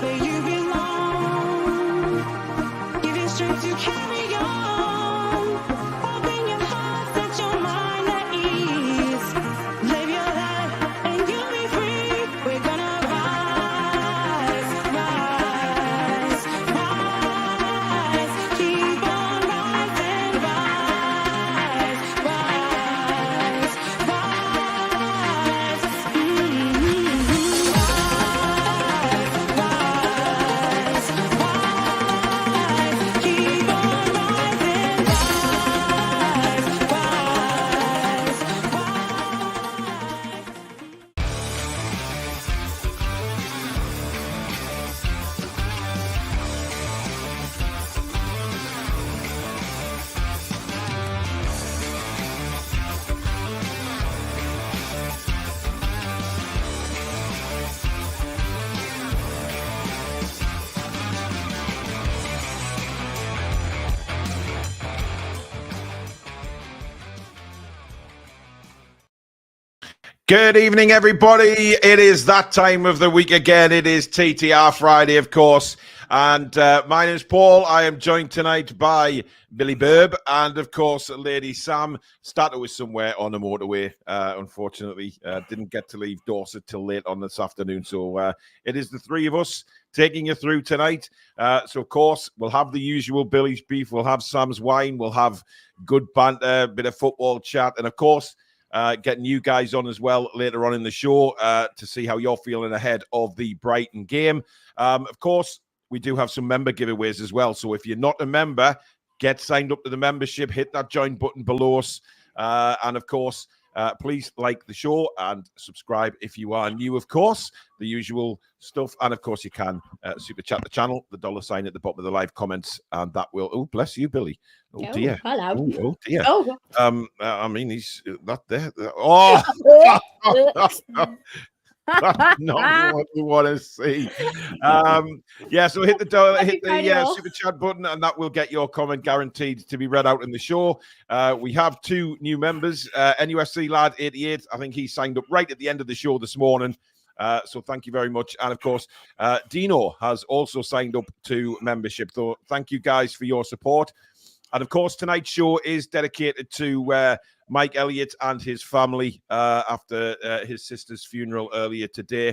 It's where you belong. Give you strength to carry on. Open your heart, set your mind at ease. Live your life and you'll be free. We're gonna rise, rise, rise. Keep on rising, rise, rise, rise. Rise, rise. Keep on rising, rise, rise, rise. Good evening, everybody. It is that time of the week again. It is TTR Friday, of course. And my name is Paul. I am joined tonight by Billy Burb and, of course, Lady Sam. Started with somewhere on the motorway, unfortunately. Didn't get to leave Dorset till late on this afternoon. So it is the three of us taking you through tonight. So, of course, we'll have the usual Billy's beef. We'll have Sam's wine. We'll have good banter, bit of football chat. And, of course, getting you guys on as well later on in the show to see how you're feeling ahead of the Brighton game. Of course, we do have some member giveaways as well. So if you're not a member, get signed up to the membership, hit that join button below us. And of course, please like the show and subscribe if you are new, of course, the usual stuff. And of course, you can super chat the channel, the $sign at the bottom of the live comments. And that will, oh, bless you, Billy. Oh, dear. Hello. Oh, dear. Oh. I mean, he's not there. Oh, that's not what you want to see. Yeah, so hit the super chat button, and that will get your comment guaranteed to be read out in the show. We have two new members, NUFC Lad 88. I think he signed up right at the end of the show this morning. So thank you very much. And of course, Dino has also signed up to membership. So thank you guys for your support. And of course, tonight's show is dedicated to Mike Elliott and his family after his sister's funeral earlier today.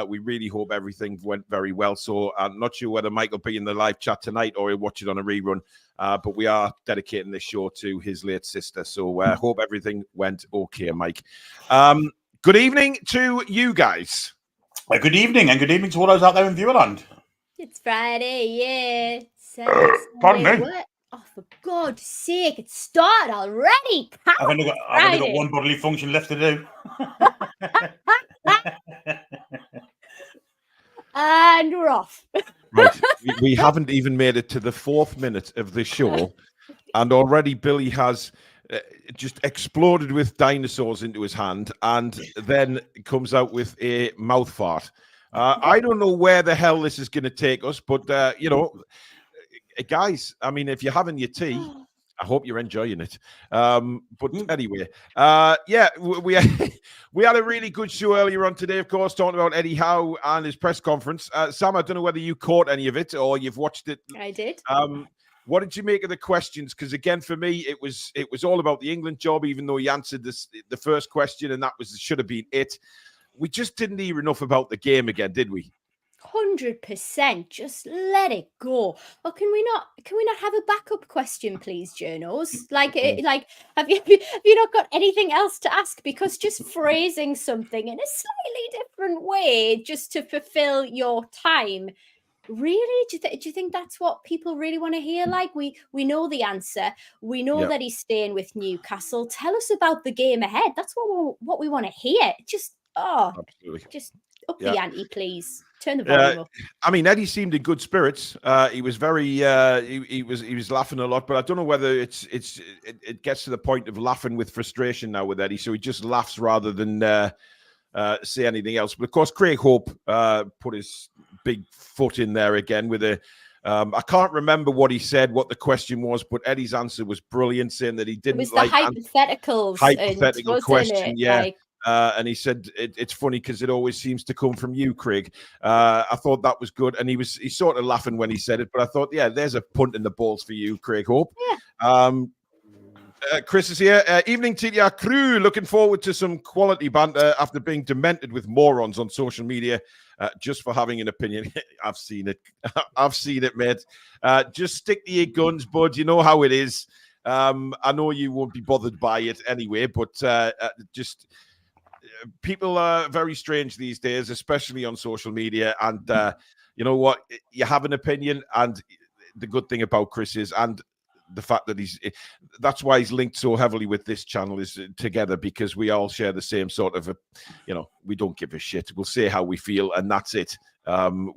We really hope everything went very well. So I'm not sure whether Mike will be in the live chat tonight or he'll watch it on a rerun. But we are dedicating this show to his late sister. So hope everything went okay, Mike. Good evening to you guys. Well, good evening, and good evening to all those out there in Viewerland. It's Friday, yeah. Saturday, Pardon me? what? Oh, for God's sake, it started already. I've only got one bodily function left to do. And we're off. Right. We haven't even made it to the 4th minute of the show, and already Billy has just exploded with dinosaurs into his hand and then comes out with a mouth fart. I don't know where the hell this is going to take us, but, you know, guys, I mean, if you're having your tea, I hope you're enjoying it. But anyway, yeah, we had a really good show earlier on today, of course, talking about Eddie Howe and his press conference. Sam, I don't know whether you caught any of it or you've watched it. I did. What did you make of the questions? Because again, for me, it was all about the England job, even though he answered the first question, and that should have been it. We just didn't hear enough about the game again, did we? 100%. Just let it go. Or can we not have a backup question, please, journos? Like have you not got anything else to ask? Because just phrasing something in a slightly different way just to fulfill your time. Really? Do you think that's what people really want to hear? Like, we know the answer. We know that he's staying with Newcastle. Tell us about the game ahead. That's what we want to hear. Just absolutely. Just up the ante, please. Turn the volume up. I mean, Eddie seemed in good spirits. He was very he was laughing a lot, but I don't know whether it gets to the point of laughing with frustration now with Eddie. So he just laughs rather than say anything else. But of course, Craig Hope put his big foot in there again with a I can't remember what he said, what the question was, but Eddie's answer was brilliant, saying that he didn't like the hypothetical question. Yeah. And he said it's funny because it always seems to come from you, Craig. I thought that was good, and he's sort of laughing when he said it, but I thought, yeah, there's a punt in the balls for you, Craig Hope. Yeah. Chris is here. Evening, TTR crew. Looking forward to some quality banter after being demented with morons on social media just for having an opinion. I've seen it. I've seen it, mate. Just stick to your guns, bud. You know how it is. I know you won't be bothered by it anyway, but just people are very strange these days, especially on social media. And you know what? You have an opinion, and the good thing about Chris is, and the fact that that's why he's linked so heavily with this channel is together, because we all share the same sort of, we don't give a shit. We'll say how we feel, and that's it.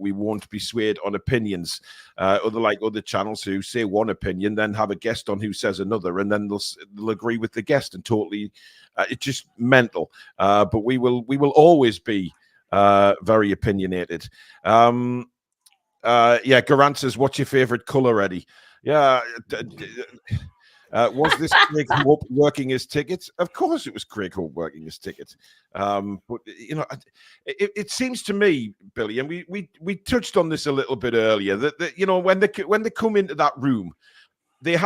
We won't be swayed on opinions, like other channels who say one opinion, then have a guest on who says another, and then they'll agree with the guest and totally, it's just mental. But we will always be very opinionated. Garant says, "What's your favorite color, Eddie?" Yeah. Was this Craig Hope working his tickets? Of course it was Craig Hope working his tickets. But, it seems to me, Billy, and we touched on this a little bit earlier, that when they come into that room, they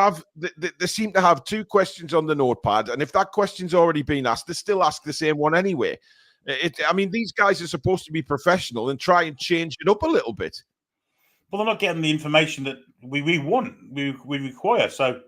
seem to have two questions on the notepad. And if that question's already been asked, they still ask the same one anyway. These guys are supposed to be professional and try and change it up a little bit. Well, they're not getting the information that we want, we require. So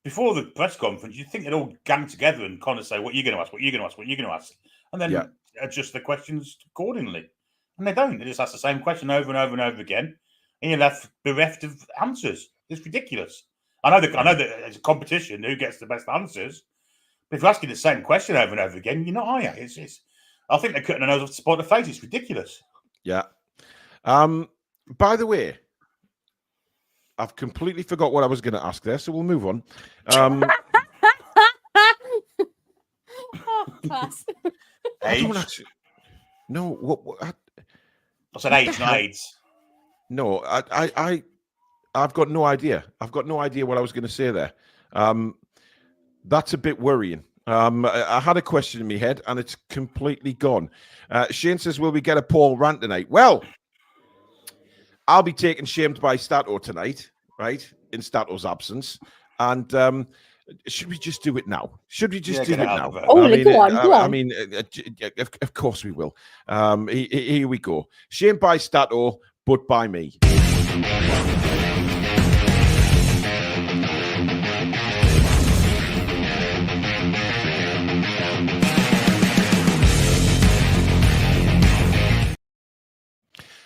before the press conference, you'd think they'd all gang together and kind of say, what you're going to ask, what you're going to ask, what you're going to ask, and then adjust the questions accordingly. And they don't. They just ask the same question over and over and over again, and you're left bereft of answers. It's ridiculous. I know that it's a competition who gets the best answers, but if you're asking the same question over and over again, you're not, are you? I think they're cutting their nose off to spite the face. It's ridiculous. Yeah. By the way, I've completely forgot what I was going to ask there, so we'll move on. Pass. Age? No, what I said age, not AIDS. No, I've got no idea. I've got no idea what I was going to say there. That's a bit worrying. I had a question in my head, and it's completely gone. Shane says, will we get a Paul rant tonight? Well, I'll be taken shamed by Stato tonight, right? In Stato's absence. And should we just do it now? Should we just do it now? Oh, go on. Of course we will. Here we go. Shamed by Stato, but by me.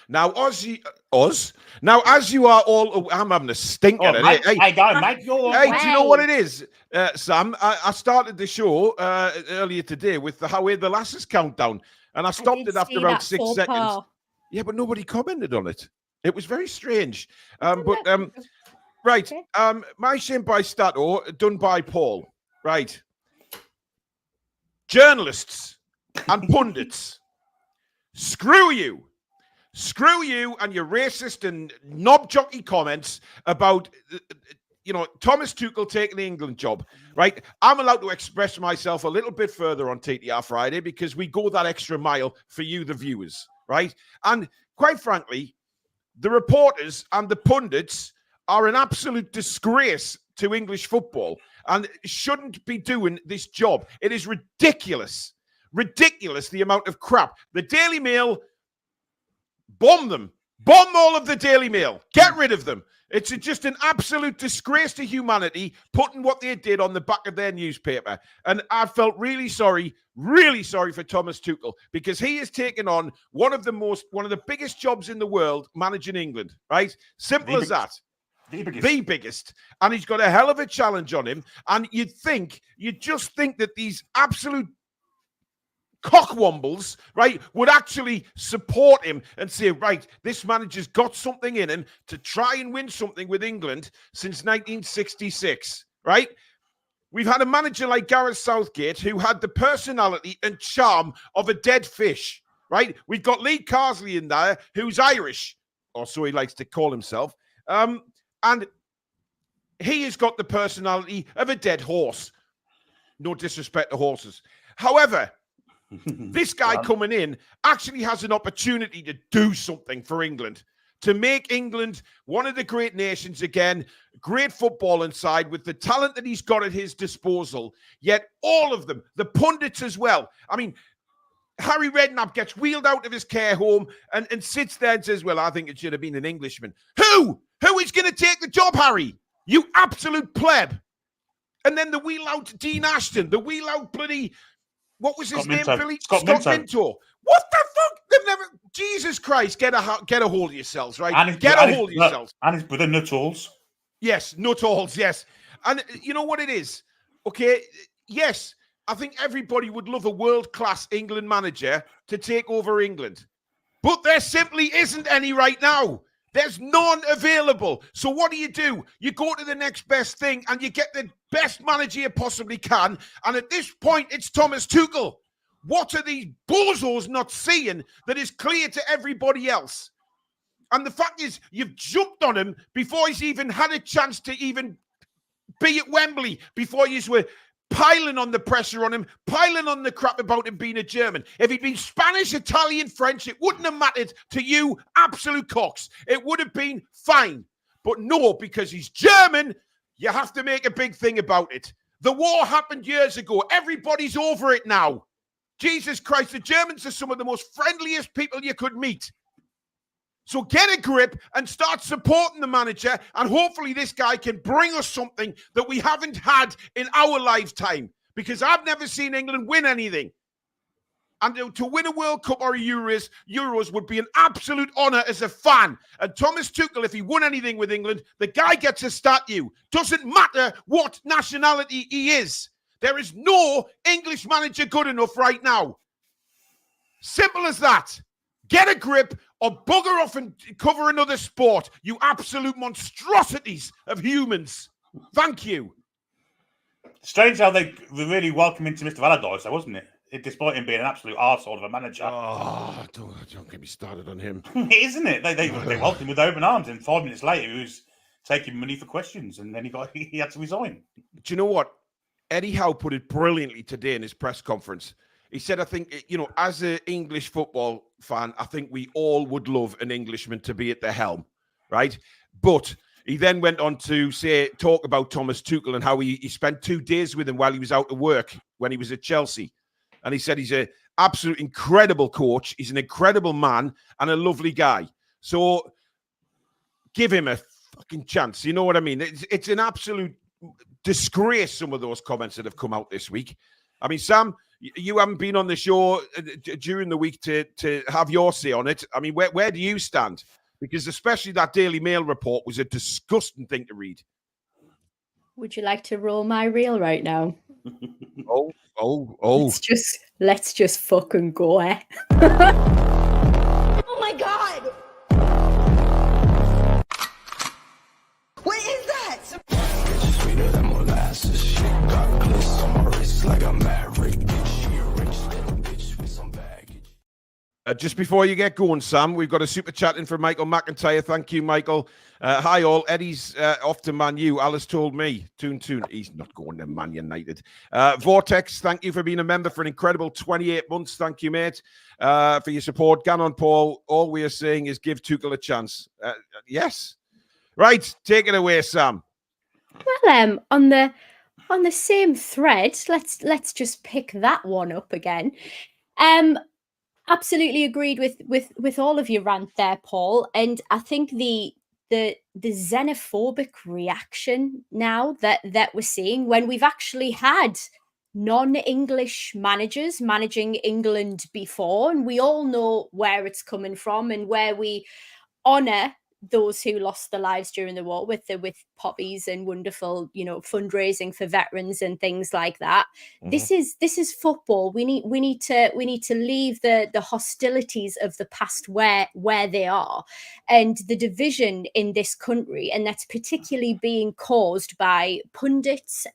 Now, as you are all, I'm having a stinker. Oh, mate, hey, go, mate. Go on. Hey, do you know what it is, Sam? I started the show earlier today with the How Are the Lasses countdown, and I stopped it after about 6 seconds. Yeah, but nobody commented on it. It was very strange. Right. My shame by Stato, done by Paul. Right. Journalists and pundits, screw you. Screw you and your racist and knob jockey comments about, Thomas Tuchel taking the England job, right? I'm allowed to express myself a little bit further on TTR Friday because we go that extra mile for you, the viewers, right? And quite frankly, the reporters and the pundits are an absolute disgrace to English football and shouldn't be doing this job. It is ridiculous. Ridiculous, the amount of crap. The Daily Mail... Bomb them. Bomb all of the Daily Mail. Get rid of them. It's just an absolute disgrace to humanity, putting what they did on the back of their newspaper. And I felt really sorry for Thomas Tuchel, because he has taken on one of the biggest jobs in the world, managing England, right? Simple as that. The biggest. And he's got a hell of a challenge on him. And you'd just think that these absolute cockwombles, right, would actually support him and say, right, this manager's got something in him to try and win something with England since 1966, right? We've had a manager like Gareth Southgate who had the personality and charm of a dead fish, right? We've got Lee Carsley in there who's Irish, or so he likes to call himself, and he has got the personality of a dead horse. No disrespect to horses. However, This guy coming in actually has an opportunity to do something for England, to make England one of the great nations again, great football inside with the talent that he's got at his disposal. Yet all of them, the pundits as well. I mean, Harry Redknapp gets wheeled out of his care home and sits there and says, well, I think it should have been an Englishman. Who? Who is going to take the job, Harry? You absolute pleb. And then the wheel out Dean Ashton, the wheel out bloody, what was his name, Billy? Scott Minto. What the fuck? They've never, Jesus Christ, get a hold of yourselves, right? Get a hold of yourselves. And his brother Nuttall's. Yes, Nuttall's, yes. And you know what it is? Okay, yes, I think everybody would love a world-class England manager to take over England. But there simply isn't any right now. There's none available. So what do? You go to the next best thing and you get the best manager you possibly can. And at this point, it's Thomas Tuchel. What are these bozos not seeing that is clear to everybody else? And the fact is, you've jumped on him before he's even had a chance to even be at Wembley, before you were piling on the pressure on him, piling on the crap about him being a German. If he'd been Spanish, Italian, French, it wouldn't have mattered to you, absolute cocks. It would have been fine. But no, because he's German, you have to make a big thing about it. The war happened years ago. Everybody's over it now. Jesus Christ, the Germans are some of the most friendliest people you could meet. So get a grip and start supporting the manager, and hopefully this guy can bring us something that we haven't had in our lifetime, because I've never seen England win anything. And to win a World Cup or a Euros would be an absolute honour as a fan. And Thomas Tuchel, if he won anything with England, the guy gets a statue. Doesn't matter what nationality he is. There is no English manager good enough right now. Simple as that. Get a grip or bugger off and cover another sport, you absolute monstrosities of humans. Thank you. Strange how they were really welcoming to Mr. Allardyce, though, wasn't it? Despite him being an absolute arsehole of a manager. Oh, don't get me started on him. Isn't it? They welcomed him with open arms, and 5 minutes later he was taking money for questions, and then he had to resign. Do you know what? Eddie Howe put it brilliantly today in his press conference. He said, I think, as an English football fan, I think we all would love an Englishman to be at the helm, right? But he then went on to talk about Thomas Tuchel and how he spent 2 days with him while he was out of work when he was at Chelsea. And he said he's an absolute incredible coach. He's an incredible man and a lovely guy. So give him a fucking chance. You know what I mean? It's an absolute disgrace, some of those comments that have come out this week. I mean, Sam, you haven't been on the show during the week to have your say on it. I mean, where do you stand? Because especially that Daily Mail report was a disgusting thing to read. Would you like to roll my reel right now? Oh. Let's just fucking go, eh? Oh my God! What is that? Sweeter than molasses. Shit got gliss on my wrist like a maverick. She a rich little bitch with some baggage. Just before you get going, Sam, we've got a super chat in from Michael McIntyre. Thank you, Michael. Hi, all. Eddie's off to Man U. Alice told me. Toon. He's not going to Man United. Vortex, thank you for being a member for an incredible 28 months. Thank you, mate, for your support. Gannon Paul, all we are saying is give Tuchel a chance. Yes. Right, take it away, Sam. Well, on the same thread, let's just pick that one up again. Absolutely agreed with all of your rant there, Paul. And I think the xenophobic reaction now that we're seeing when we've actually had non-English managers managing England before, and we all know where it's coming from and where we honour those who lost their lives during the war with poppies and wonderful, fundraising for veterans and things like that. Mm-hmm. This is football. We need to leave the hostilities of the past where they are, and the division in this country, and that's particularly being caused by pundits,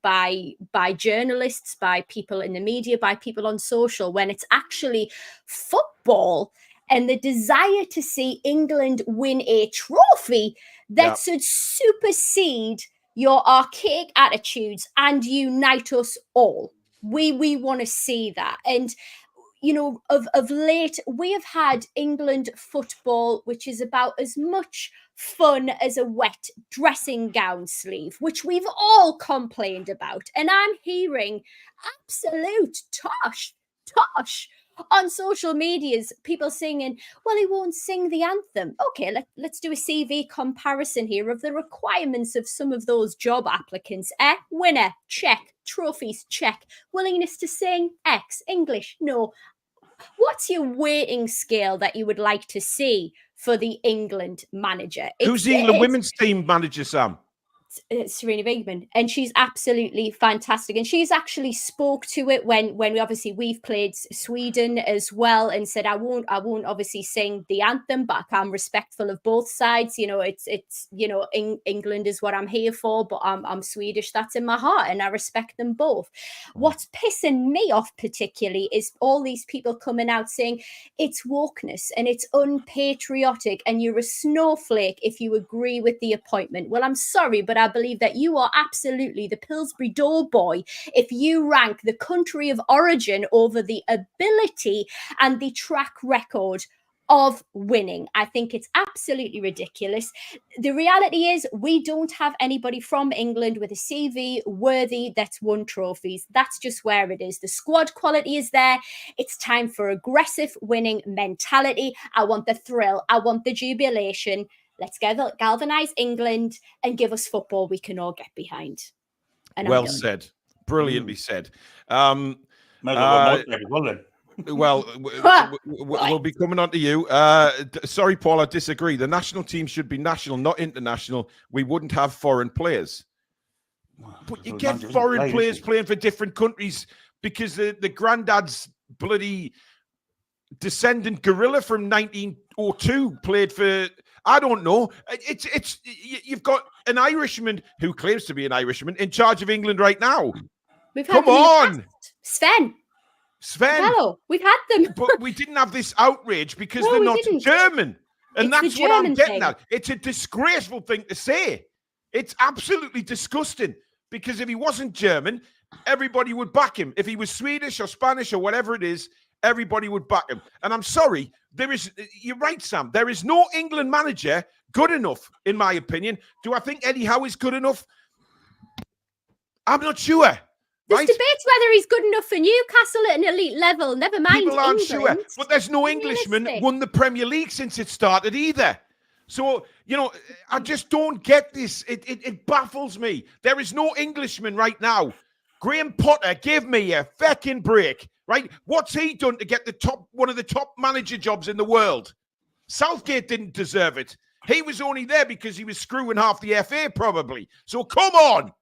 by journalists, by people in the media, by people on social, when it's actually football and the desire to see England win a trophy that should supersede your archaic attitudes and unite us all. We want to see that. And you know, of late, we have had England football, which is about as much fun as a wet dressing gown sleeve, which we've all complained about. And I'm hearing absolute tosh on social medias, people singing, well, he won't sing the anthem. Okay, let's do a CV comparison here of the requirements of some of those job applicants. Winner, check. Trophies, check. Willingness to sing, X. English, no. What's your weighting scale that you would like to see for the England manager? Who's the England women's team manager, Sam? Serena Wiegman, and she's absolutely fantastic. And she's actually spoke to it when we've played Sweden as well, and said, I won't obviously sing the anthem, but I'm respectful of both sides. You know, it's England is what I'm here for, but I'm Swedish. That's in my heart, and I respect them both. What's pissing me off particularly is all these people coming out saying it's wokeness and it's unpatriotic, and you're a snowflake if you agree with the appointment. Well, I'm sorry, but I believe that you are absolutely the Pillsbury Doughboy if you rank the country of origin over the ability and the track record of winning. I think it's absolutely ridiculous. The reality is we don't have anybody from England with a CV worthy that's won trophies. That's just where it is. The squad quality is there. It's time for aggressive winning mentality. I want the thrill. I want the jubilation. Let's galvanise England and give us football we can all get behind. And well said. Brilliantly said. Well, we'll be coming on to you. Sorry, Paul, I disagree. The national team should be national, not international. We wouldn't have foreign players. But you get foreign players playing for different countries because the granddad's bloody descendant gorilla from 1902 played for... I don't know. You've got an Irishman who claims to be an Irishman in charge of England right now. Come on, Sven. Hello, we've had them, but we didn't have this outrage because they're not German, and that's what I'm getting at. It's a disgraceful thing to say. It's absolutely disgusting because if he wasn't German, everybody would back him. If he was Swedish or Spanish or whatever it is, everybody would back him. And I'm sorry, you're right, Sam. There is no England manager good enough, in my opinion. Do I think Eddie Howe is good enough? I'm not sure. There's debates whether he's good enough for Newcastle at an elite level. Never mind People aren't England. sure. But there's no Englishman won the Premier League since it started either. So, I just don't get this. It baffles me. There is no Englishman right now. Graham Potter, give me a feckin' break. Right? What's he done to get one of the top manager jobs in the world? Southgate didn't deserve it. He was only there because he was screwing half the FA, probably. So come on,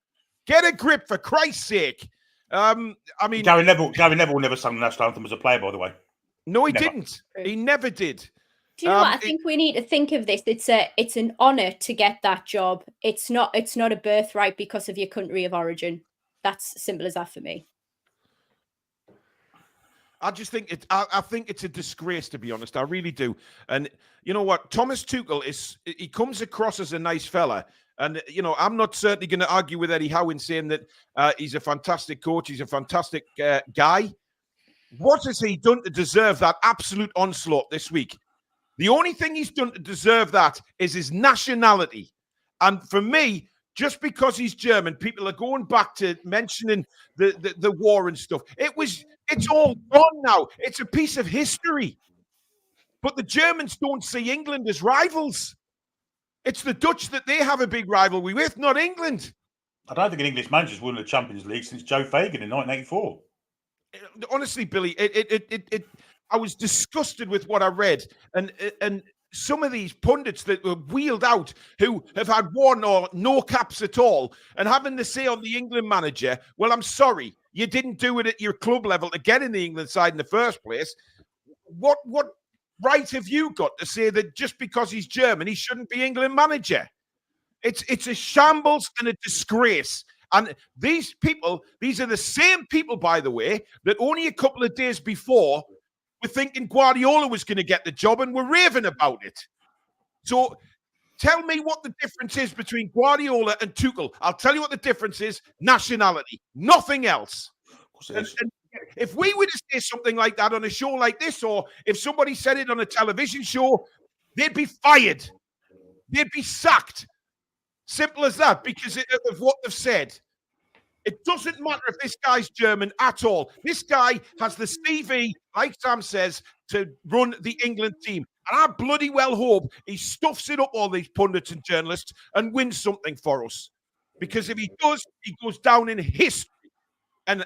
get a grip for Christ's sake. Gary Neville never sang the national anthem as a player, by the way. No, he didn't. He never did. Do you know what? I think we need to think of this. It's an honour to get that job. It's not a birthright because of your country of origin. That's simple as that for me. I just think I think it's a disgrace, to be honest. I really do. And you know what? Thomas Tuchel he comes across as a nice fella. And, I'm not certainly going to argue with Eddie Howe in saying that he's a fantastic coach. He's a fantastic guy. What has he done to deserve that absolute onslaught this week? The only thing he's done to deserve that is his nationality. And for me, just because he's German, people are going back to mentioning the war and stuff. It's all gone now. It's a piece of history. But the Germans don't see England as rivals. It's the Dutch that they have a big rivalry with, not England. I don't think an English manager's won the Champions League since Joe Fagan in 1984. Honestly, Billy, I was disgusted with what I read. And some of these pundits that were wheeled out who have had one or no caps at all and having to say on the England manager, well, I'm sorry, you didn't do it at your club level to get in the England side in the first place. What right have you got to say that just because he's German, he shouldn't be England manager? It's a shambles and a disgrace. And these are the same people, by the way, that only a couple of days before were thinking Guardiola was going to get the job and were raving about it. So tell me what the difference is between Guardiola and Tuchel. I'll tell you what the difference is. Nationality. Nothing else. And if we were to say something like that on a show like this, or if somebody said it on a television show, they'd be fired. They'd be sacked. Simple as that, because of what they've said. It doesn't matter if this guy's German at all. This guy has the CV, like Sam says, to run the England team. And I bloody well hope he stuffs it up, all these pundits and journalists, and wins something for us. Because if he does, he goes down in history. And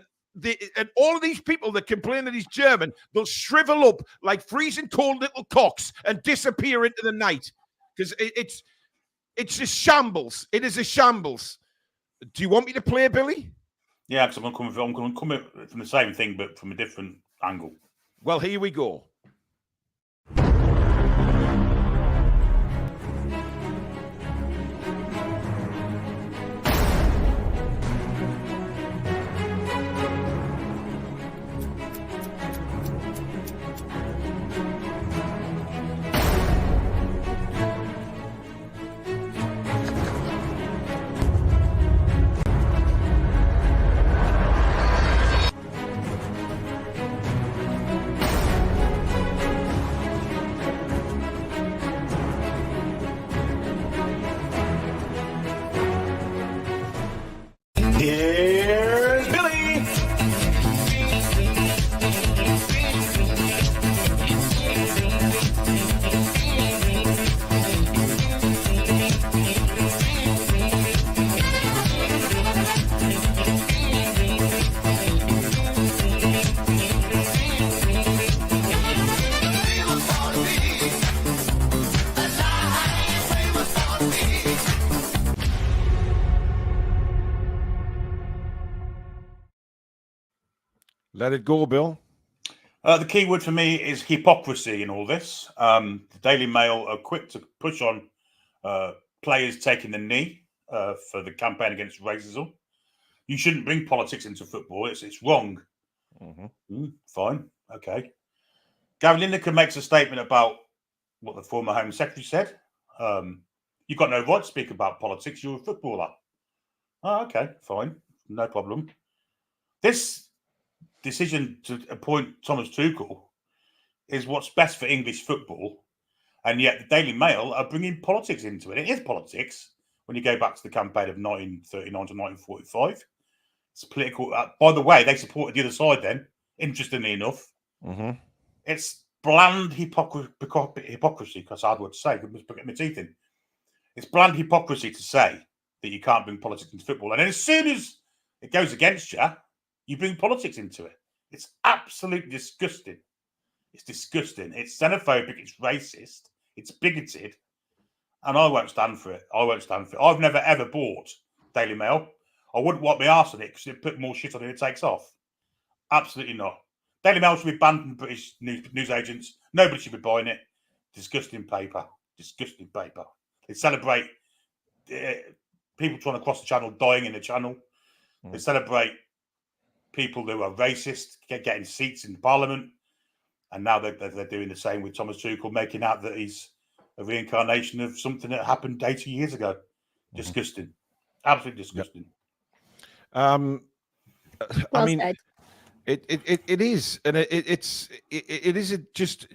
all of these people that complain that he's German, they'll shrivel up like freezing cold little cocks and disappear into the night. Because it's a shambles. It is a shambles. Do you want me to play, Billy? Yeah, because I'm going to come from the same thing, but from a different angle. Well, here we go. Here's Billy. Let it go, Bill. The key word for me is hypocrisy in all this. The Daily Mail are quick to push on players taking the knee for the campaign against racism. You shouldn't bring politics into football. It's wrong. Fine. Okay. Gary Lineker makes a statement about what the former Home Secretary said. You've got no right to speak about politics. You're a footballer. Oh, okay. Fine. No problem. This decision to appoint Thomas Tuchel is what's best for English football, and yet the Daily Mail are bringing politics into it. It is politics when you go back to the campaign of 1939 to 1945. It's political. By the way, they supported the other side then, interestingly enough. It's bland hypocrisy, because I hard word to say, I must get my teeth in. It's bland hypocrisy to say that you can't bring politics into football. And then as soon as it goes against you, you bring politics into it. It's absolutely disgusting. It's disgusting. It's xenophobic. It's racist. It's bigoted. And I won't stand for it. I won't stand for it. I've never, ever bought Daily Mail. I wouldn't want my arse on it because it put more shit on it. It takes off. Absolutely not. Daily Mail should be banned from British news agents. Nobody should be buying it. Disgusting paper. Disgusting paper. They celebrate people trying to cross the channel dying in the channel. They celebrate people who are racist getting seats in Parliament. And now they're doing the same with Thomas Tuchel, making out that he's a reincarnation of something that happened 80 years ago. Disgusting. Absolutely disgusting. I Well mean, said. it is, and it is just.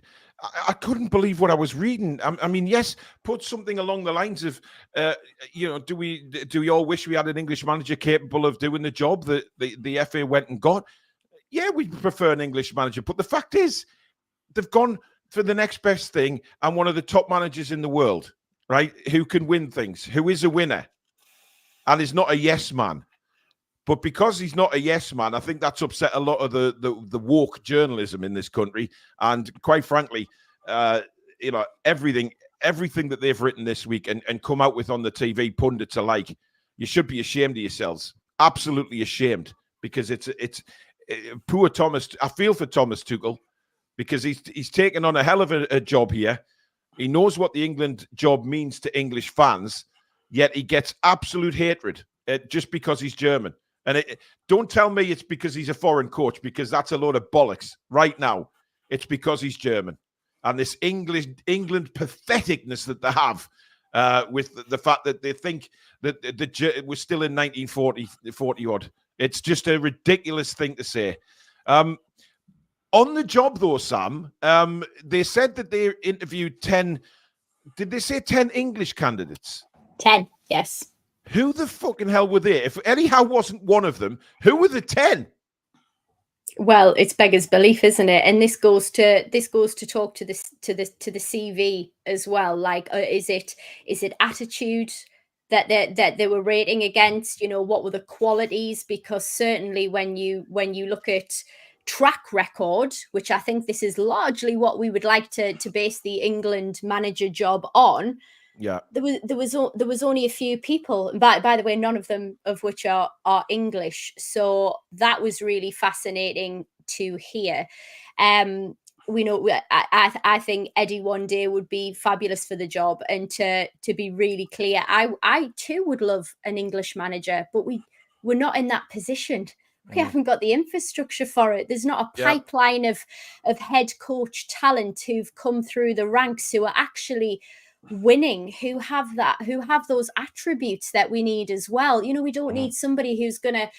I couldn't believe what I was reading. I mean, yes, put something along the lines of, do we all wish we had an English manager capable of doing the job that the FA went and got? Yeah, we prefer an English manager, but the fact is, they've gone for the next best thing and one of the top managers in the world, right? Who can win things, who is a winner, and is not a yes man. But because he's not a yes man, I think that's upset a lot of the woke journalism in this country. And quite frankly, everything that they've written this week and come out with on the TV, pundits alike, you should be ashamed of yourselves. Absolutely ashamed, because it's poor Thomas. I feel for Thomas Tuchel, because he's taken on a hell of a job here. He knows what the England job means to English fans, yet he gets absolute hatred just because he's German. And don't tell me it's because he's a foreign coach, because that's a load of bollocks. Right now, it's because he's German. And this England patheticness that they have with the fact that they think that we're still in 1940 odd. It's just a ridiculous thing to say. On the job, though, Sam, they said that they interviewed 10. Did they say 10 English candidates? 10, yes. Who the fucking hell were they? If Eddie Howe wasn't one of them, who were the 10? Well, it's beggars belief, isn't it? And this goes to talk to the CV as well. Like, is it attitude that they were rating against? You know, what were the qualities? Because certainly when you look at track record, which I think this is largely what we would like to base the England manager job on. Yeah, there was only a few people. By the way, none of them of which are English. So that was really fascinating to hear. We know I think Eddie one day would be fabulous for the job. And to be really clear, I too would love an English manager, but we're not in that position. We haven't got the infrastructure for it. There's not a pipeline of head coach talent who've come through the ranks who are actually winning, who have those attributes that we need as well. You know, we don't need somebody who's going to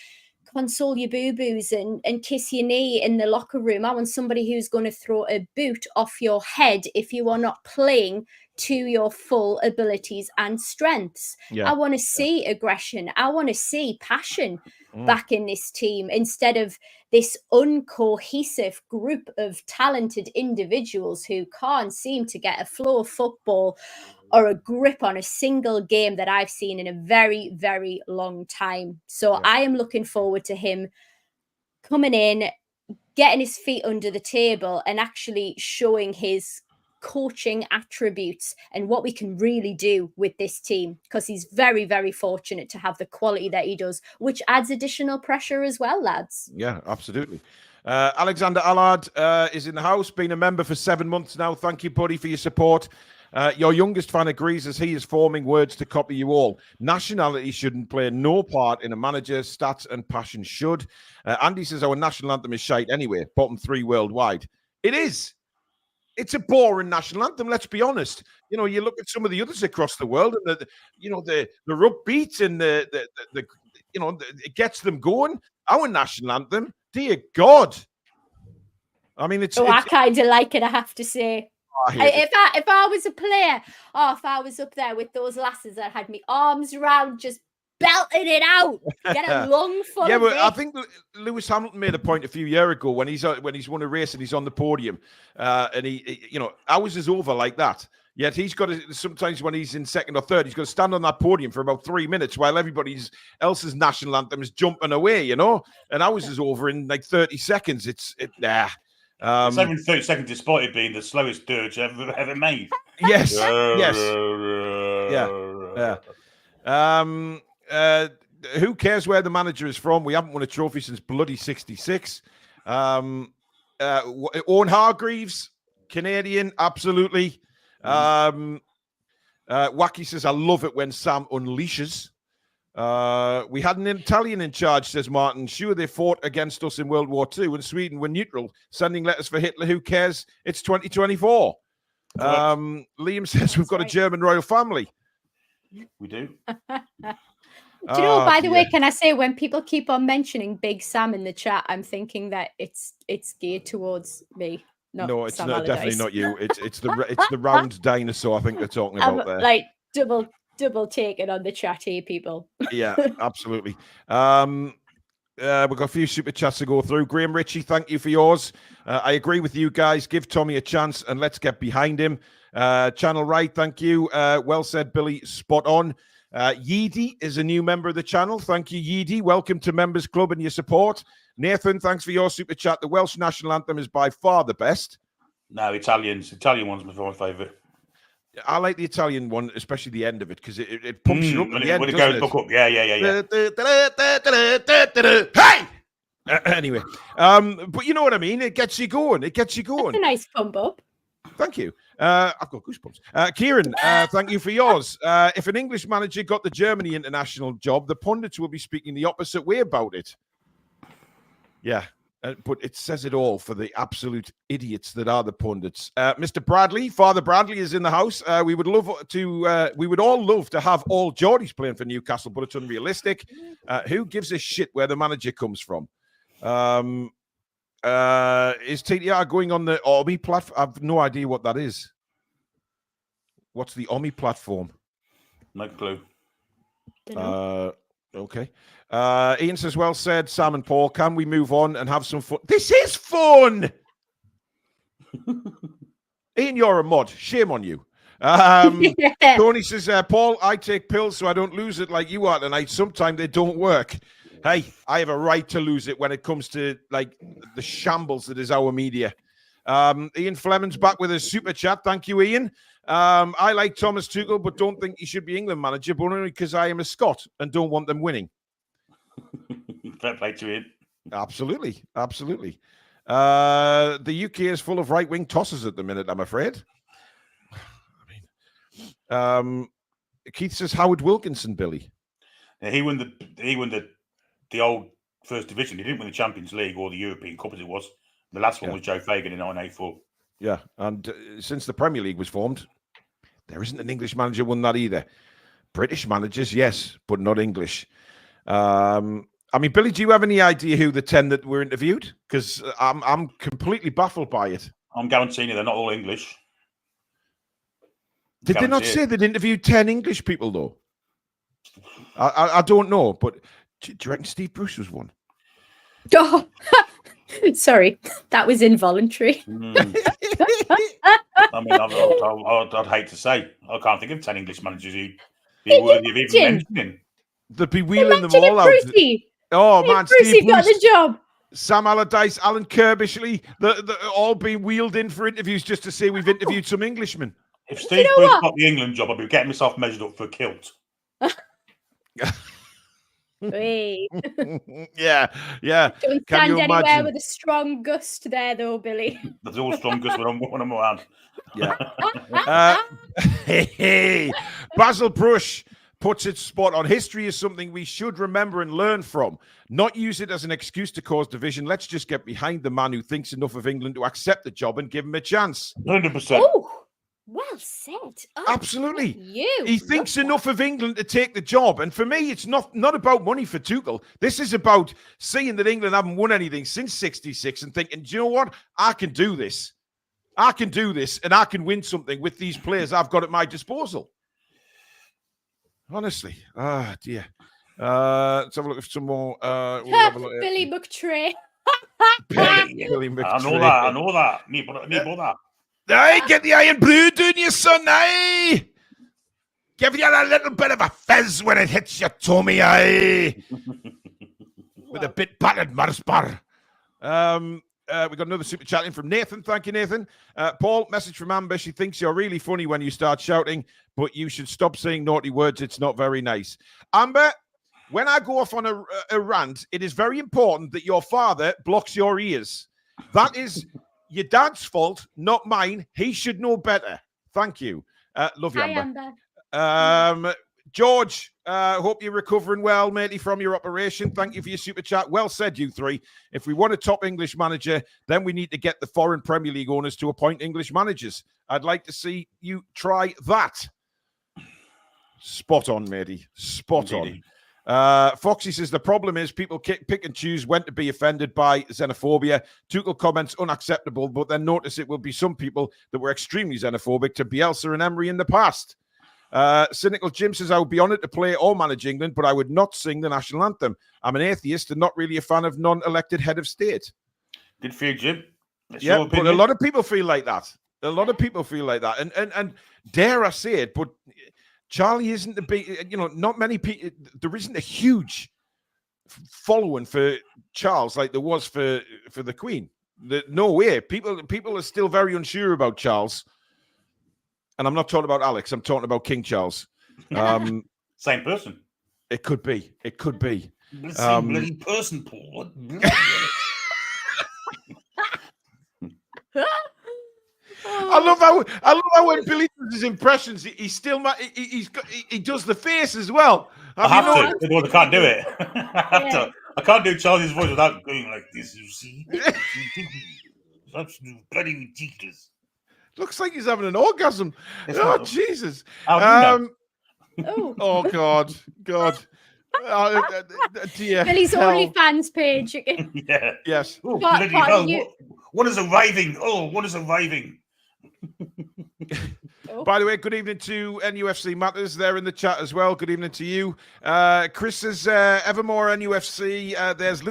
console your boo-boos and kiss your knee in the locker room. I want somebody who's going to throw a boot off your head if you are not playing to your full abilities and strengths. I want to see aggression. I want to see passion back in this team instead of this uncohesive group of talented individuals who can't seem to get a flow of football or a grip on a single game that I've seen in a very, very long time. So I am looking forward to him coming in, getting his feet under the table and actually showing his coaching attributes and what we can really do with this team, because he's very, very fortunate to have the quality that he does, which adds additional pressure as well, lads. Yeah, absolutely. Alexander Allard is in the house, been a member for 7 months now. Thank you, buddy, for your support. Your youngest fan agrees as he is forming words to copy you all. Nationality shouldn't play no part in a manager. Stats and passion should. Andy says our national anthem is shite anyway. Bottom 3 worldwide. It is. It's a boring national anthem, let's be honest. You know, you look at some of the others across the world and the upbeat and it gets them going. Our national anthem, dear God. I mean, I kind of like it, I have to say. If I was a player, if I was up there with those lasses that had me arms around, just belting it out, get a lung full of but it. I think Lewis Hamilton made a point a few years ago when he's won a race and he's on the podium, and he ours is over like that. Yet he's got to, sometimes when he's in second or third, he's got to stand on that podium for about 3 minutes while everybody else's national anthem is jumping away, you know, and ours is over in like 30 seconds. It's over in 30 seconds, despite it being the slowest dirge ever made. Yes, yes, who cares where the manager is from? We haven't won a trophy since bloody 66. Owen Hargreaves, Canadian, absolutely. Wacky says, I love it when Sam unleashes. We had an Italian in charge, says Martin. Sure, they fought against us in World War II, and Sweden were neutral, sending letters for Hitler. Who cares? It's 2024. Liam says we've got a German royal family. We do. Do you know, by the way, can I say, when people keep on mentioning Big Sam in the chat, I'm thinking that it's geared towards me. No, it's not, definitely not you. It's the round dinosaur I think they're talking about there. Like double taking on the chat here, people. Yeah, absolutely. We've got a few super chats to go through. Graham Ritchie, thank you for yours. I agree with you guys. Give Tommy a chance and let's get behind him. Channel Right, thank you. Well said, Billy. Spot on. Yeedy is a new member of the channel. Thank you, Yeedy. Welcome to Members Club and your support. Nathan, thanks for your super chat. The Welsh national anthem is by far the best. No, Italian one's my favourite. I like the Italian one, especially the end of it, because it pumps you up at the end, when it goes back up. Yeah. Hey! Anyway, but you know what I mean? It gets you going. That's a nice pump up. Thank you. I've got goosebumps. Kieran, thank you for yours. If an English manager got the Germany international job, the pundits will be speaking the opposite way about it. Yeah. But it says it all for the absolute idiots that are the pundits. Mr. Bradley, Father Bradley, is in the house. We would all love to have all Geordies playing for Newcastle, but it's unrealistic. Who gives a shit where the manager comes from? Is TTR going on the Omi platform? I have no idea what that is. What's the Omi platform? No clue. Okay. Ian says, well said, Sam and Paul. Can we move on and have some fun? This is fun! Ian, you're a mod. Shame on you. Tony says, Paul, I take pills so I don't lose it like you are tonight. Sometimes they don't work. Hey, I have a right to lose it when it comes to like the shambles that is our media. Ian Fleming's back with a super chat. Thank you, Ian. I like Thomas Tuchel, but don't think he should be England manager, but only because I am a Scot and don't want them winning. Fair play to Ian. Absolutely. The UK is full of right-wing tossers at the minute, I'm afraid. Keith says Howard Wilkinson, Billy. Yeah, he won the old First Division. He didn't win the Champions League or the European Cup as it was. The last one was Joe Fagan in 1984. Yeah, and since the Premier League was formed, there isn't an English manager won that either. British managers, yes, but not English. I mean, Billy, do you have any idea who the 10 that were interviewed? Because I'm completely baffled by it. I'm guaranteeing you they're not all English. Did they not say they'd interviewed 10 English people, though? I don't know, but do you reckon Steve Bruce was one? Oh, sorry, that was involuntary. I mean, I'd hate to say. I can't think of 10 English managers who'd be worthy of even mentioning. They'd be wheeling them all out. Brucey. Oh, man, Brucey Steve Bruce got the job. Sam Allardyce, Alan Kirbishley, they're all being wheeled in for interviews just to say we've interviewed some Englishmen. If Steve Bruce got the England job, I'd be getting myself measured up for a kilt. Yeah. Don't stand anywhere with a strong gust there, though, Billy. There's all strong gust when I'm around. Yeah. Hey, Basil Brush puts it spot on. History is something we should remember and learn from, not use it as an excuse to cause division. Let's just get behind the man who thinks enough of England to accept the job and give him a chance. 100%. Oh, well said. Oh, absolutely. You. He thinks enough of England to take the job. And for me, it's not about money for Tuchel. This is about seeing that England haven't won anything since 66 and thinking, do you know what? I can do this. I can do this and I can win something with these players I've got at my disposal. Honestly. Ah, dear. Let's have a look at some more. We'll have a look at Billy McTray. Billy McTray. I know that. Me that. Hey, get the iron blue, don't you, son? Hey, give you a little bit of a fizz when it hits your tummy, hey, with a bit battered Mars bar. We got another super chat in from Nathan. Thank you, Nathan. Paul, message from Amber. She thinks you're really funny when you start shouting, but you should stop saying naughty words. It's not very nice. Amber, when I go off on a rant, it is very important that your father blocks your ears. That is your dad's fault, not mine. He should know better. Thank you. Love you, Amber. George, hope you're recovering well, matey, from your operation. Thank you for your super chat. Well said, you three. If we want a top English manager, then we need to get the foreign Premier League owners to appoint English managers. I'd like to see you try that. Spot on, matey. Spot on. Foxy says the problem is people pick and choose when to be offended by xenophobia. Tuchel comments unacceptable, but then notice it will be some people that were extremely xenophobic to Bielsa and Emery in the past. Cynical Jim says I would be honoured to play or manage England, but I would not sing the national anthem. I'm an atheist and not really a fan of non-elected head of state. Good for you, Jim. That's yeah, but a lot of people feel like that. And dare I say it, but Charlie isn't the big, not many people, there isn't a huge following for Charles like there was for the Queen. No way. People are still very unsure about Charles. And I'm not talking about Alex. I'm talking about King Charles. Same person. It could be. Same bloody person, Paul. I love how when Billy does his impressions, he does the face as well. I have to. Otherwise I can't do it. I can't do Charlie's voice without going like this. You see, that's bloody ridiculous. Looks like he's having an orgasm. It's Oh, not- Jesus. How do you know? Oh, Oh, God. Dear Billy's hell. OnlyFans page again. Yeah. Yes. Oh, Part- bloody part hell! of you- What is arriving? Oh, what is arriving? Oh. By the way, good evening to NUFC Matters there in the chat as well. Good evening to you. Chris says, Evermore NUFC, there's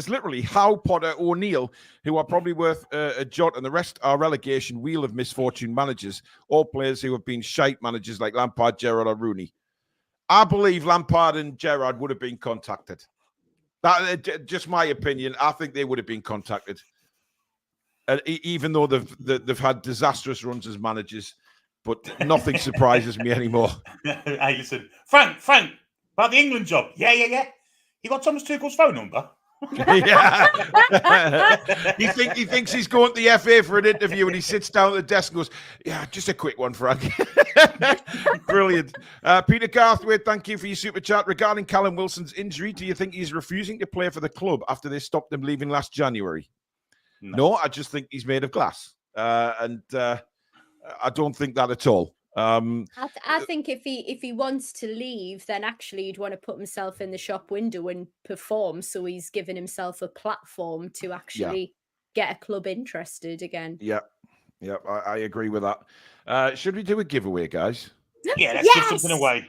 literally Howe, Potter, O'Neill, who are probably worth a jot, and the rest are relegation wheel of misfortune managers, all players who have been shite managers like Lampard, Gerrard, or Rooney. I believe Lampard and Gerrard would have been contacted. That just my opinion. I think they would have been contacted. Even though they've had disastrous runs as managers, but nothing surprises me anymore. Hey, listen, Frank, about the England job. Yeah. You got Thomas Tuchel's phone number? Yeah. he thinks he's going to the FA for an interview, and he sits down at the desk and goes, "Yeah, just a quick one, Frank." Brilliant. Peter Garthwaite, thank you for your super chat. Regarding Callum Wilson's injury, do you think he's refusing to play for the club after they stopped him leaving last January? No, I just think he's made of glass. And I don't think that at all. I think if he wants to leave, then actually he'd want to put himself in the shop window and perform. So he's given himself a platform to actually get a club interested again. Yeah, I agree with that. Should we do a giveaway, guys? Yeah, let's give something away.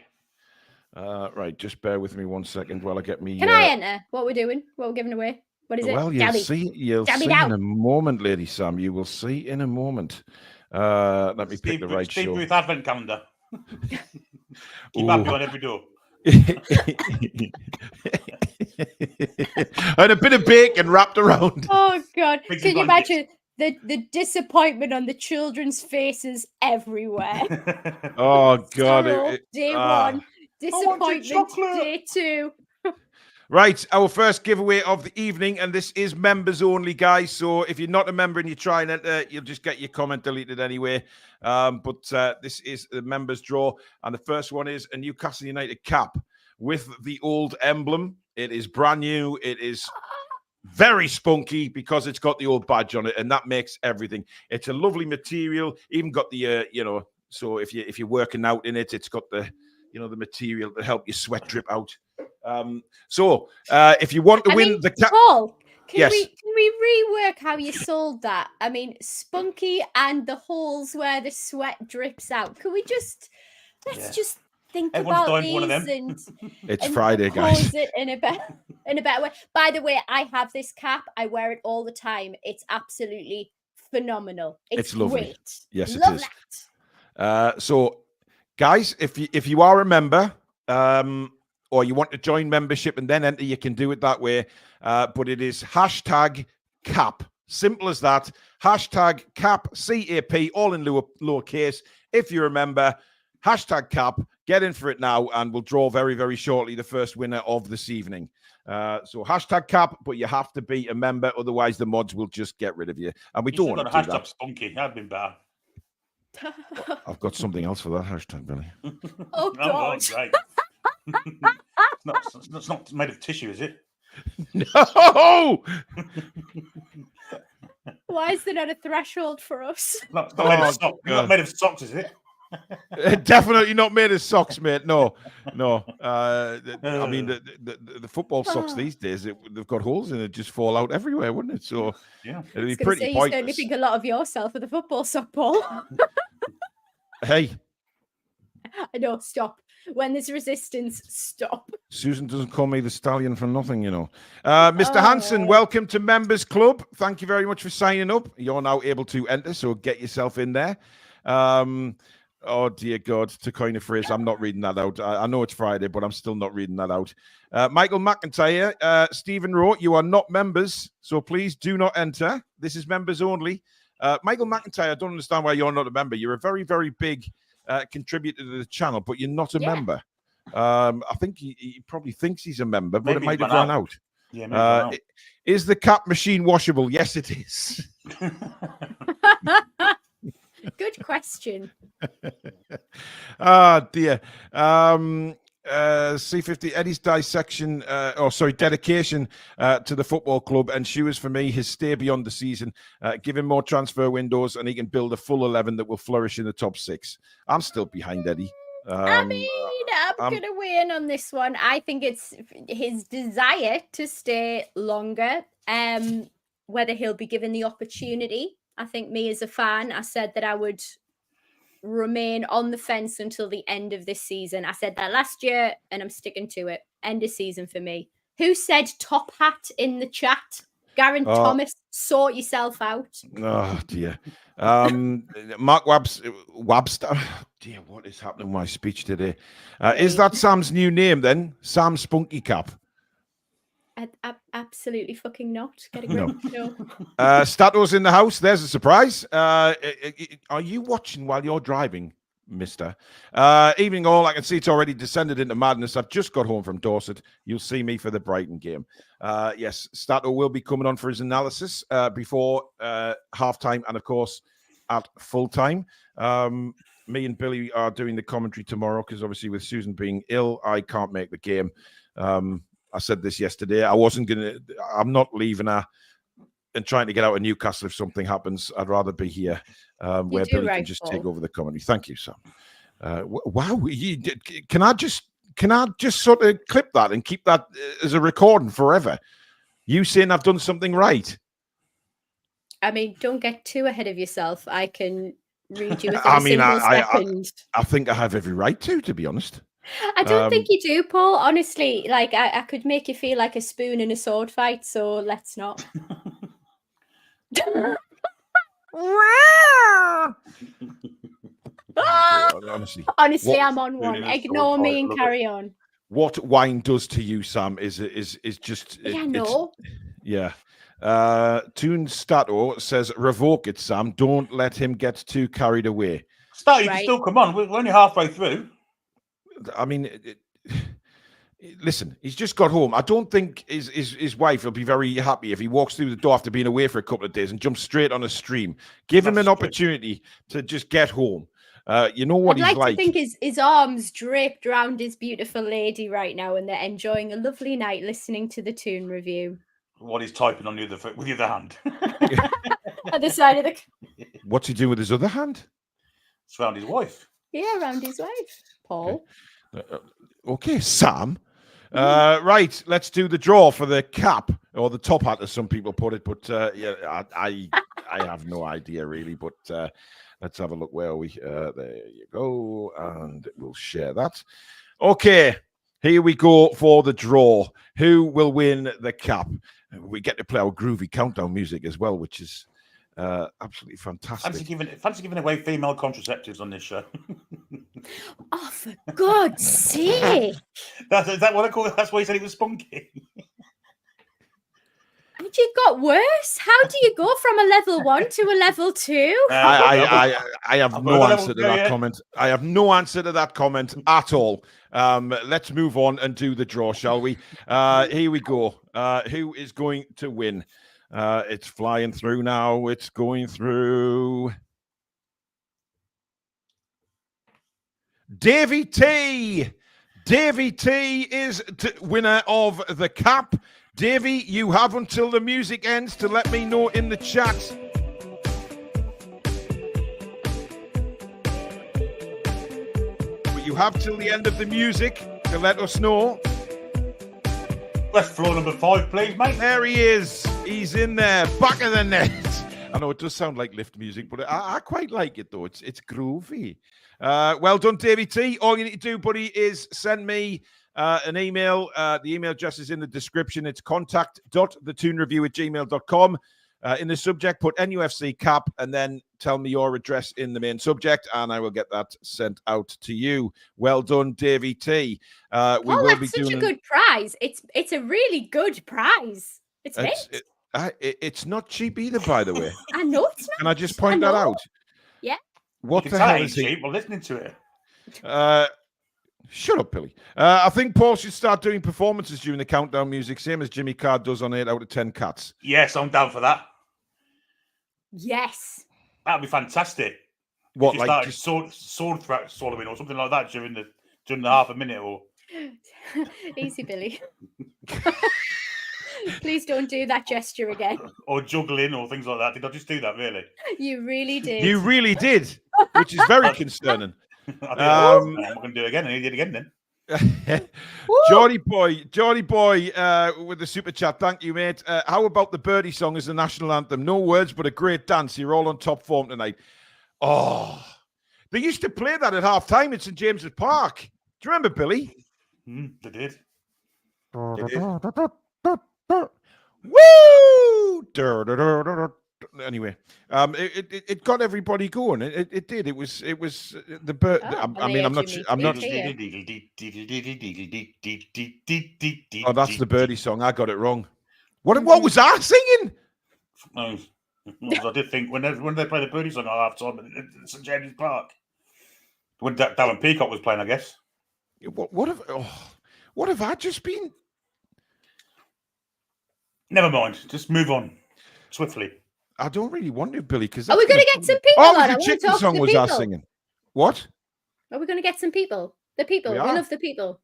Right, just bear with me 1 second while I get me. Can I enter what we're doing? What we're giving away? What is it? Well, you'll see in a moment, Lady Sam. You will see in a moment. Let me pick the right Steve show. Booth Advent Calendar. Keep happy on every door. And a bit of bacon wrapped around. Oh God! Pigs Can and you blankets. imagine the disappointment on the children's faces everywhere? Oh God! Sorrow, day one, disappointment, chocolate. day two. Right, our first giveaway of the evening, and this is members only, guys. So if you're not a member and you try and enter, you'll just get your comment deleted anyway. But this is the members draw, and the first one is a Newcastle United cap with the old emblem. It is brand new. It is very spunky because it's got the old badge on it, and that makes everything. It's a lovely material. Even got the so if you're working out in it, it's got the the material to help your sweat drip out. So if you want to win the cap, Paul, can Yes. we rework how you sold that? I mean, spunky and the holes where the sweat drips out. Can we just just think Everyone's about dying for one of these them. and it's and Friday, guys. pose it in a better way. By the way, I have this cap. I wear it all the time. It's absolutely phenomenal. It's lovely. Great. Yes, it Love is. that. So, guys, if you are a member, or you want to join membership and then enter, you can do it that way. But it is #cap. Simple as that. #cap, CAP, all in lowercase. If you remember, #cap. Get in for it now, and we'll draw very, very shortly the first winner of this evening. So #cap, but you have to be a member, otherwise the mods will just get rid of you. And we don't want to do that. #spunky. That'd been better. I've got something else for that hashtag, Billy. Oh God. Right. It's not made of tissue, is it? No! Why is there not a threshold for us? Not made of socks. Not made of socks, is it? Definitely not made of socks, mate. No. I mean, the football socks these days, they've got holes in it, just fall out everywhere, wouldn't it? So Yeah. it'd be You pretty certainly pointless. think a lot of yourself with a football sock, Paul. Hey, I know, stop. When there's resistance, stop. Susan doesn't call me the stallion for nothing, Mr. Hanson, welcome to Members Club. Thank you very much for signing up. You're now able to enter, so get yourself in there. Oh, dear God, to coin a phrase, I'm not reading that out. I know it's Friday, but I'm still not reading that out. Michael McIntyre, Stephen Rowe, you are not members, so please do not enter. This is members only. Michael McIntyre, I don't understand why you're not a member. You're a very, very big contributor to the channel, but you're not a member. I think he probably thinks he's a member, but Maybe it might have run run out. Yeah, maybe run out. Is the cap machine washable? Yes, it is. Good question. Ah, dear. C50, Eddie's dedication to the football club ensures for me his stay beyond the season. Give him more transfer windows and he can build a full 11 that will flourish in the top 6. I'm still behind Eddie. I'm going to weigh in on this one. I think it's his desire to stay longer, whether he'll be given the opportunity. I think me as a fan, I said that I would remain on the fence until the end of this season. I said that last year and I'm sticking to it. End of season for me. Who said top hat in the chat? Garen Thomas, sort yourself out. Oh dear. Mark Webster. Oh, dear, what is happening with my speech today? Is that Sam's new name then? Sam Spunky Cap? Absolutely fucking not. Get a grip. No. Stato's in the house. There's a surprise. Are you watching while you're driving, mister? Evening all. I can see it's already descended into madness. I've just got home from Dorset. You'll see me for the Brighton game. Yes, Stato will be coming on for his analysis before half-time and, of course, at full-time. Me and Billy are doing the commentary tomorrow because, obviously, with Susan being ill, I can't make the game. I said this yesterday. I'm not leaving her and trying to get out of Newcastle if something happens. I'd rather be here where Billy can just take over the comedy. Thank you, Sam. Wow. Can I just sort of clip that and keep that as a recording forever? You saying I've done something right? I mean, don't get too ahead of yourself. I can read you within a single second. I think I have every right to be honest. I don't think you do, Paul. Honestly, like I could make you feel like a spoon in a sword fight, so let's not. Honestly, I'm on one. Ignore me and carry on. What wine does to you, Sam, is just yeah. Toon Stato says, revoke it, Sam. Don't let him get too carried away. Stato, you can still come on. We're only halfway through. I mean, listen, he's just got home. I don't think his wife will be very happy if he walks through the door after being away for a couple of days and jumps straight on a stream. Give him an opportunity to just get home. You know what he's like. I'd like to think his arms draped around his beautiful lady right now and they're enjoying a lovely night listening to the Toon review. What he's typing on the other with the other hand. At the side of the... What's he doing with his other hand? It's around his wife. Yeah, around his wife, Paul. Okay, Sam. Right, let's do the draw for the cap or the top hat, as some people put it. But yeah, I have no idea really. But let's have a look. Where are we? There you go, and we'll share that. Okay, here we go for the draw. Who will win the cap? We get to play our groovy countdown music as well, which is absolutely fantastic. Fancy giving away female contraceptives on this show. Oh, for God's sake! Is that what I call it? That's why he said it was spunky. And you got worse. How do you go from a level 1 to a level 2? I have no answer to that comment. I have no answer to that comment at all. Let's move on and do the draw, shall we? Here we go. Who is going to win? It's flying through now. It's going through. Davy T. Davy T is winner of the cap. Davy, you have until the music ends to let me know in the chat. But you have till the end of the music to let us know. Press floor number 5, please, mate. There he is. He's in there, back of the net. I know it does sound like lift music, but I quite like it, though. It's groovy. Well done, Davy T. All you need to do, buddy, is send me an email. The email address is in the description. It's contact.thetoonreview@gmail.com. In the subject, put NUFC cap and then tell me your address in the main subject, and I will get that sent out to you. Well done, Davy T. That's such a good prize. It's a really good prize. It's not cheap either, by the way. I know it's not. Can I just point that out? Yeah. What the hell is cheap? We're listening to it. Shut up, Billy. I think Paul should start doing performances during the countdown music, same as Jimmy Carr does on 8 out of 10 Cats. Yes, I'm down for that. Yes. That'd be fantastic. What, like just sword swallowing or something like that during the half a minute or Easy, Billy. Please don't do that gesture again. Or juggling or things like that. Did I just do that, really? You really did. You really did, which is very concerning. I'm not going to do it again. I did it again then. Johnny Boy, with the super chat. Thank you, mate. How about the Birdie song as the national anthem? No words, but a great dance. You're all on top form tonight. Oh, they used to play that at half time at St James's Park. Do you remember, Billy? They did. Woo! Anyway, it got everybody going. It did. It was the bird. I mean, I'm not. Oh, that's the Birdie song. I got it wrong. What was I singing? I did think when they played the Birdie song at half time at St James's Park, when Darren Peacock was playing, I guess. What have I just been? Never mind. Just move on swiftly. I don't really want to, Billy, because are we going to get some people? Oh, on? the chicken song was I singing. What? Are we going to get some people? The people. We love the people.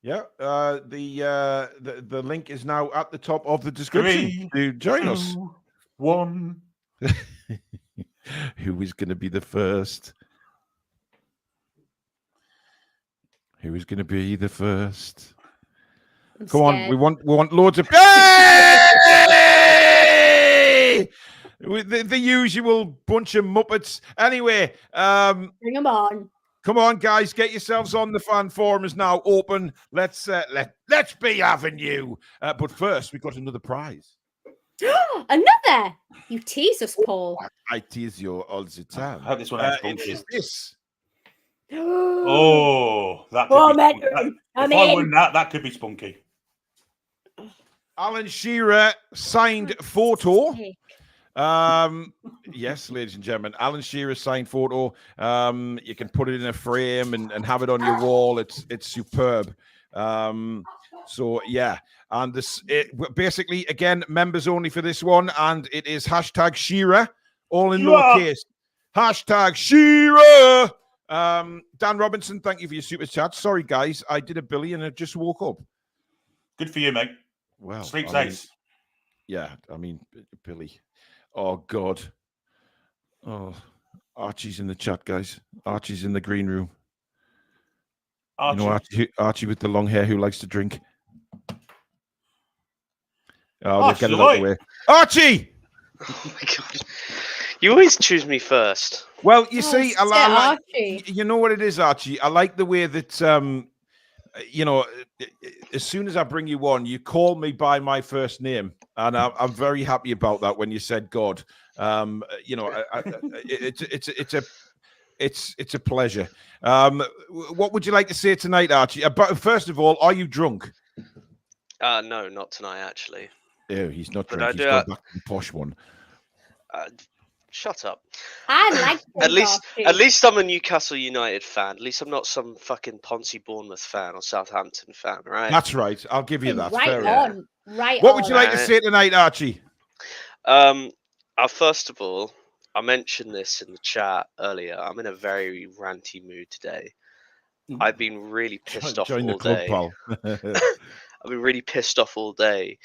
Yeah. The link is now at the top of the description. 3, to join us. 1. Who is going to be the first? Who is going to be the first? Come on, we want loads of the usual bunch of muppets. Anyway, bring them on. Come on, guys, get yourselves on. The fan forum is now open. Let's be having you. But first, we've got another prize. Another? You tease us, Paul. I tease you all the time. I hope this one has is this. Oh, that could be if I win that could be spunky. Alan Shearer signed photo. Yes, ladies and gentlemen, Alan Shearer signed photo. You can put it in a frame and have it on your wall. It's superb. So yeah, and basically again members only for this one, and it is #Shearer, all in lowercase. #Shearer. Dan Robinson, thank you for your super chat. Sorry guys, I did a Billy and I just woke up. Good for you, mate. Well, sleep's ace. Yeah, I mean, Billy. Oh God. Oh, Archie's in the chat, guys. Archie's in the green room. Archie. You know Archie with the long hair who likes to drink. Oh, they'll get it out of the way. Archie! Oh my God. You always choose me first. Well, you see, I like, Archie. you know what it is, Archie? I like the way that, as soon as I bring you on, you call me by my first name. And I'm very happy about that when you said God. It's a pleasure. What would you like to say tonight, Archie? But first of all, are you drunk? No, not tonight, actually. Oh, he's not But drunk. He's gone back to the posh one. Shut up. I like At least I'm a Newcastle United fan. At least I'm not some fucking Ponzi Bournemouth fan or Southampton fan, right? That's right. I'll give you that. Right Fair on. enough. Right What on. would you like to say tonight, Archie? First of all, I mentioned this in the chat earlier. I'm in a very ranty mood today. I've been really pissed off all day. Pal. I've been really pissed off all day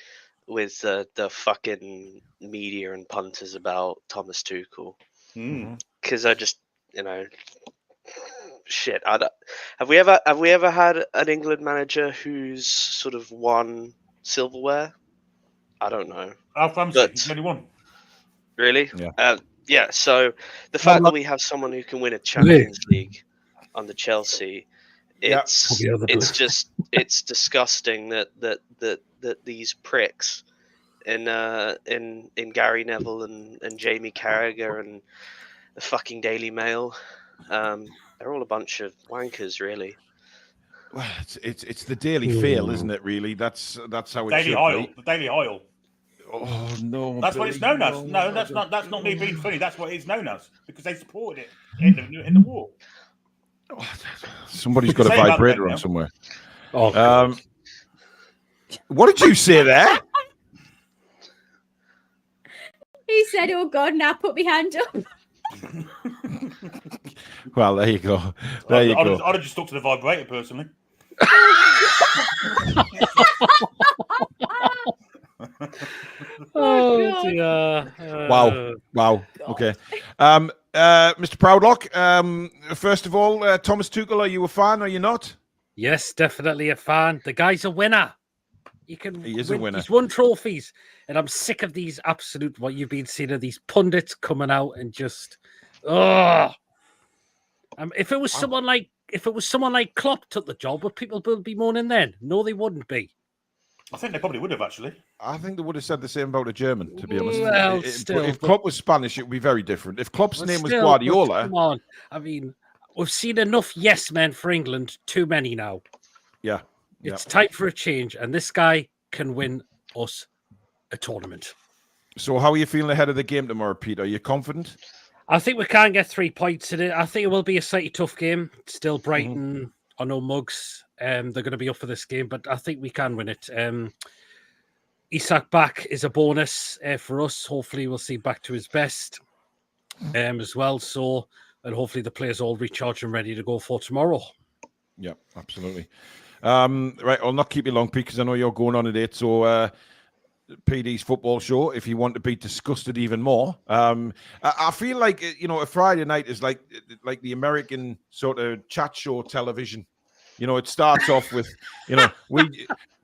with the fucking media and punters about Thomas Tuchel. Because I just, shit. Have we ever had an England manager who's sort of won silverware? I don't know. Alf Ramsey, he's the only one. Really? Yeah. Yeah. So the fact that we have someone who can win a Champions League under Chelsea, it's disgusting that these pricks in Gary Neville and Jamie Carragher and the fucking Daily Mail, they're all a bunch of wankers, really. Well, it's the Daily Fail, isn't it? Really, that's how it Daily should Hoyle, be. the Daily Hoyle. Oh no, That's what Billy, it's known as. No, no, that's not me being funny. That's what it's known as because they supported it in the war. Somebody's got a Say about vibrator that on now. somewhere. Oh, What did you say there? He said, "Oh God!" Now put my hand up. Well, there you go. There you go. I'd have just stuck to the vibrator personally. Oh, God. dear. Wow. God. Okay. Mr. Proudlock, first of all, Thomas Tuchel, are you a fan? Are you not? Yes, definitely a fan. The guy's a winner. He is a winner. He's won trophies, and I'm sick of these absolute what you've been seeing of these pundits coming out and just if it was someone like Klopp took the job, would people be moaning then? No, they wouldn't be. I think they probably would have actually. I think they would have said the same about a German, to be honest. Well, If Klopp was Spanish, it would be very different. If Klopp's name was Still, Guardiola... come on. I mean, we've seen enough yes men for England, too many now. Yeah. It's time for a change, and this guy can win us a tournament. So how are you feeling ahead of the game tomorrow, Pete? Are you confident? I think we can get 3 points in it. I think it will be a slightly tough game. Still Brighton are no mugs. They're going to be up for this game, but I think we can win it. Isak back is a bonus for us. Hopefully we'll see back to his best as well. So, and hopefully the players all recharged and ready to go for tomorrow. Yeah, absolutely. Right, I'll not keep you long, Pete, because I know you're going on at 8. So PD's football show, if you want to be disgusted even more. I feel like, a Friday night is like the American sort of chat show television. It starts off with,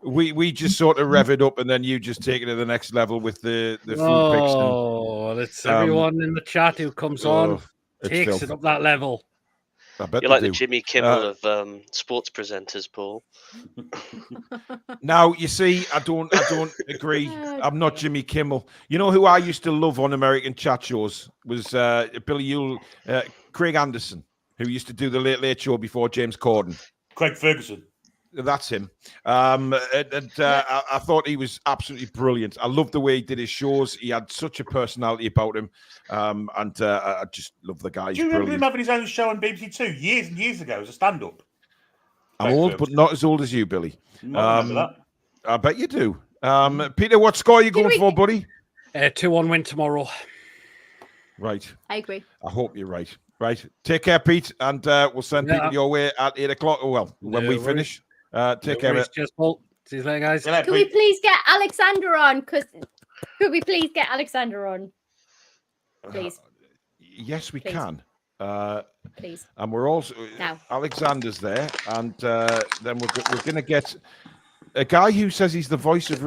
we just sort of rev it up, and then you just take it to the next level with the food picks. Oh, it's everyone in the chat who comes on takes it up that level. You're like the Jimmy Kimmel of sports presenters, Paul. Now, you see, I don't agree. I'm not Jimmy Kimmel. You know who I used to love on American chat shows was Billy Yule, Craig Anderson, who used to do the Late Late Show before James Corden. Craig Ferguson. That's him. I thought he was absolutely brilliant. I loved the way he did his shows. He had such a personality about him. I just love the guy. Do you remember him having his own show on BBC Two years and years ago as a stand-up? I'm old, but not as old as you, Billy. I remember that. I bet you do. Peter, what score are you going for, buddy? 2-1 win tomorrow. Right. I agree. I hope you're right. Right. Take care, Pete, and we'll send people your way at 8 o'clock. Well, when we finish. Take care. Cheers, Paul. See you later, guys. Can we please get Alexander on? Could we please get Alexander on? Please. Yes, we Please. can. Please. And we're also Now. Alexander's there, and then we're going to get a guy who says he's the voice of.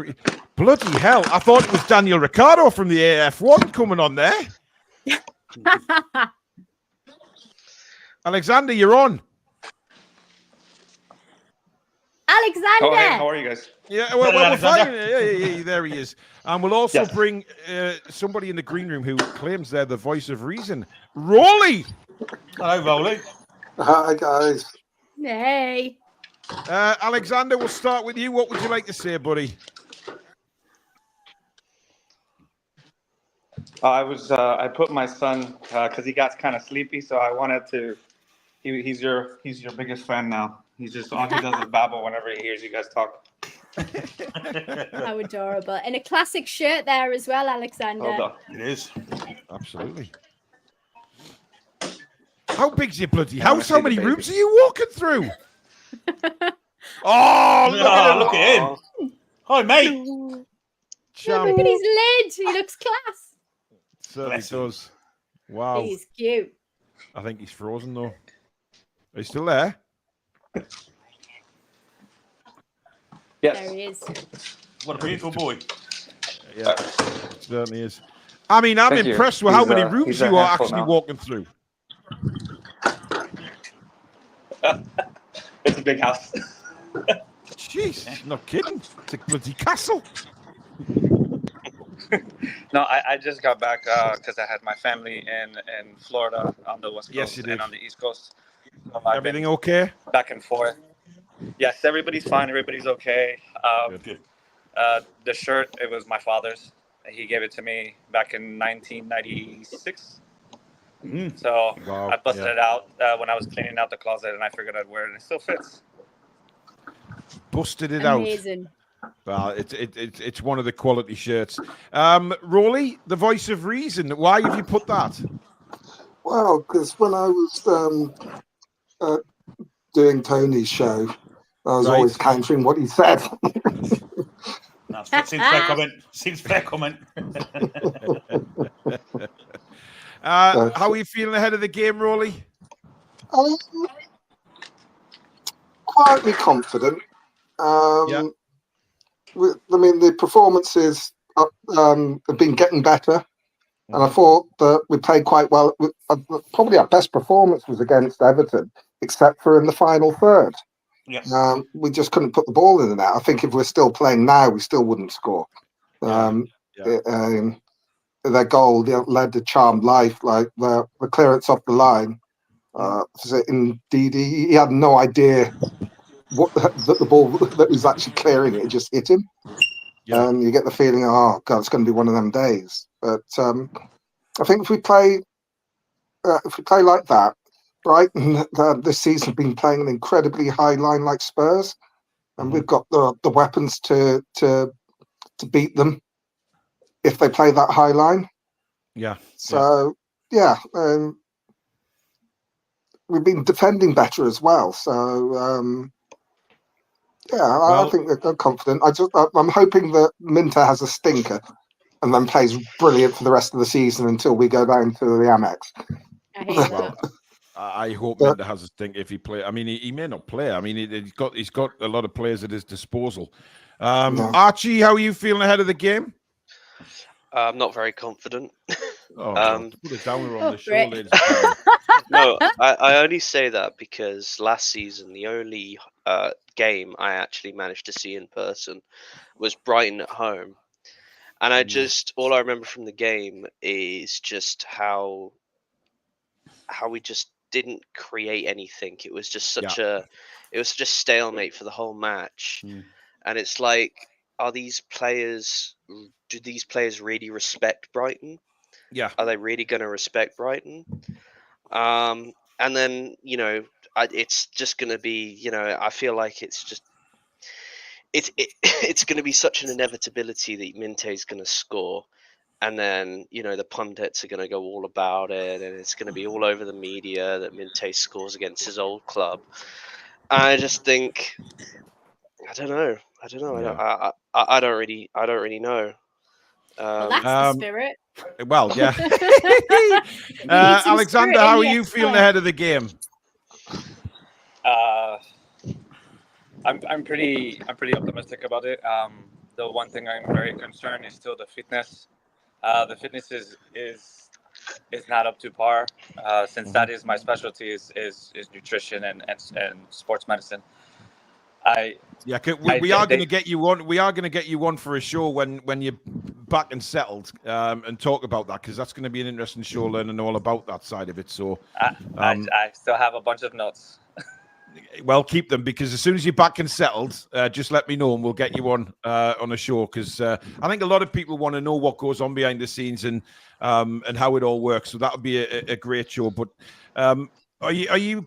Bloody hell! I thought it was Daniel Ricciardo from the AF1 coming on there. Alexander, you're on. Alexander. Oh, hey, how are you guys? Yeah, well, we're fine. Yeah, there he is. And we'll also bring somebody in the green room who claims they're the voice of reason. Rolly! Hello, Rolly. Hi, guys. Hey. Alexander, we'll start with you. What would you like to say, buddy? I put my son because he got kind of sleepy, so I wanted to. He's your biggest fan now. He's just on. He does a babble whenever he hears you guys talk. How adorable. And a classic shirt there as well, Alexander. Hold on. It is. Absolutely. How big's your bloody house? How many rooms are you walking through? Look at him. Hi, mate. Yeah, look at his lid. He looks class. Certainly does. Wow. He's cute. I think he's frozen, though. Are you still there? Yes. There he is. What a beautiful boy. Yeah, it certainly is. I mean, I'm impressed with how many rooms you are actually walking through. It's a big house. Jeez, not kidding. It's a bloody castle. No, I just got back because I had my family in Florida on the West Coast Yes, you did. and on the East Coast. So Everything okay? Back and forth. Yes, everybody's fine. Everybody's okay. Good. The shirt, it was my father's. He gave it to me back in 1996. So Wow, I busted it out when I was cleaning out the closet, and I figured I'd wear it, and it still fits. Busted it Amazing. out. Well, it's one of the quality shirts. Rolly, the voice of reason. Why have you put that? Well, because when I was doing Tony's show, I was Right. always countering what he said. Seems fair comment. Seems fair comment. How are you feeling ahead of the game, Rolly? Quietly confident. Yeah. I mean, the performances have been getting better, and I thought that we played quite well. Probably our best performance was against Everton, except for in the final third. Yes. We just couldn't put the ball in the net. I think if we're still playing now, we still wouldn't score. Their goal led a charmed life, like the clearance off the line. Indeed, he had no idea that the ball that was actually clearing it just hit him. Yeah. And you get the feeling, oh God, it's going to be one of them days. But I think if we play like that, Brighton this season have been playing an incredibly high line like Spurs, and we've got the weapons to beat them if they play that high line. Yeah. So we've been defending better as well. So I think they're confident. I'm hoping that Minter has a stinker and then plays brilliant for the rest of the season until we go down to the Amex. I hate that. I hope Minter has a stink if he play. I mean, he may not play. I mean, he's got a lot of players at his disposal. Archie, how are you feeling ahead of the game? I'm not very confident. Put it down, we're on the show, ladies and gentlemen. No, I only say that because last season the only game I actually managed to see in person was Brighton at home, and all I remember from the game is just how we just didn't create anything. It was just such a stalemate for the whole match, and it's like, do these players really respect Brighton? Yeah. Are they really going to respect Brighton? And then, it's just going to be, I feel like it's just, it's going to be such an inevitability that Minte's going to score. And then, the pundits are going to go all about it, and it's going to be all over the media that Minte scores against his old club. I just think, I don't know. Yeah. I don't really know. Well, that's the spirit. Well, yeah. some Alexander, spirit how in are you. you feeling ahead of the game? I'm pretty optimistic about it. The one thing I'm very concerned is still the fitness. The fitness is not up to par, since that is my specialty is nutrition and sports medicine. We are going to get you on. We are going to get you on for a show when you're back and settled, and talk about that, because that's going to be an interesting show, learning all about that side of it. So I still have a bunch of notes. Well, keep them, because as soon as you're back and settled, just let me know and we'll get you on a show, because I think a lot of people want to know what goes on behind the scenes and how it all works. So that would be a great show. But are you?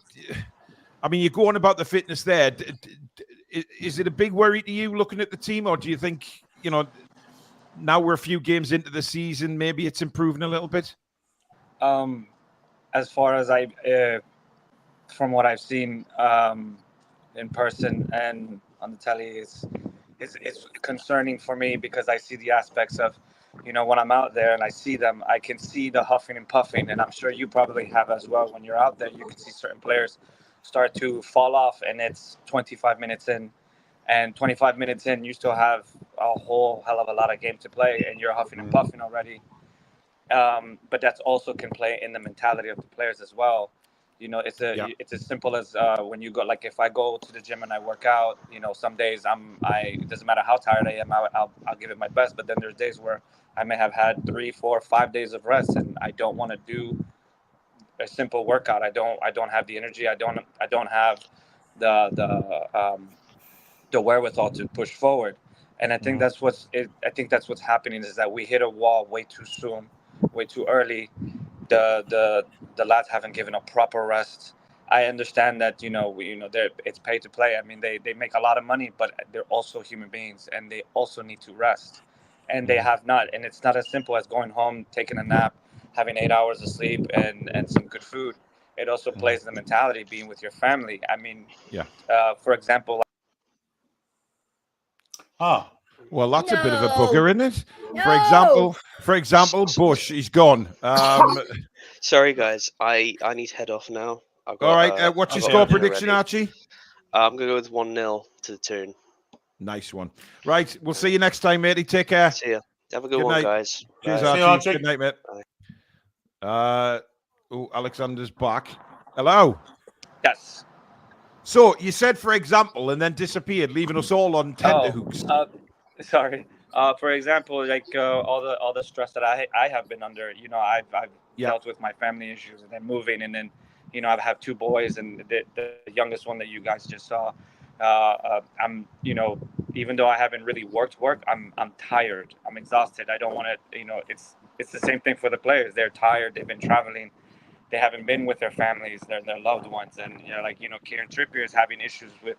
I mean, you're going about the fitness there. Is it a big worry to you looking at the team, or do you think, now we're a few games into the season, maybe it's improving a little bit? As far as from what I've seen in person and on the telly, it's concerning for me, because I see the aspects of, when I'm out there and I see them, I can see the huffing and puffing, and I'm sure you probably have as well. When you're out there, you can see certain players start to fall off, and it's 25 minutes in, and 25 minutes in, you still have a whole hell of a lot of game to play, and you're huffing and puffing already. But that's also can play in the mentality of the players as well. It's as simple as when you go, like if I go to the gym and I work out, some days it doesn't matter how tired I am, I'll give it my best. But then there's days where I may have had 3, 4, 5 days of rest, and I don't want to do a simple workout. I don't have the energy. I don't have the wherewithal to push forward. And I think that's what's happening, is that we hit a wall way too soon, way too early. The lads haven't given a proper rest. I understand that it's pay to play. I mean, they make a lot of money, but they're also human beings, and they also need to rest, and they have not. And it's not as simple as going home, taking a nap, having 8 hours of sleep, and some good food. It also plays the mentality, being with your family. I mean, for example, Ah, Well, that's a bit of a No. bugger, isn't it? No. For example, Bush, he's gone. Sorry, guys. I need to head off now. I've got, All right, what's I've your got score dinner prediction, ready. Archie? I'm gonna go with 1-0 to the Toon. Nice one. Right, we'll see you next time, matey. Take care. See ya. Have a good Good one, night. guys. Cheers, Bye. See you, Archie. Archie. Good night, mate. Bye. Alexander's back. Hello. Yes. So you said, for example, and then disappeared, leaving us all on tenterhooks. Sorry. For example, like all the stress that I have been under. You know, I've dealt with my family issues and then moving, and then I have 2 boys, and the youngest one that you guys just saw. I'm even though I haven't really worked, I'm tired. I'm exhausted. I don't want to. It's the same thing for the players. They're tired. They've been traveling. They haven't been with their families, their loved ones, and Kieran Trippier is having issues with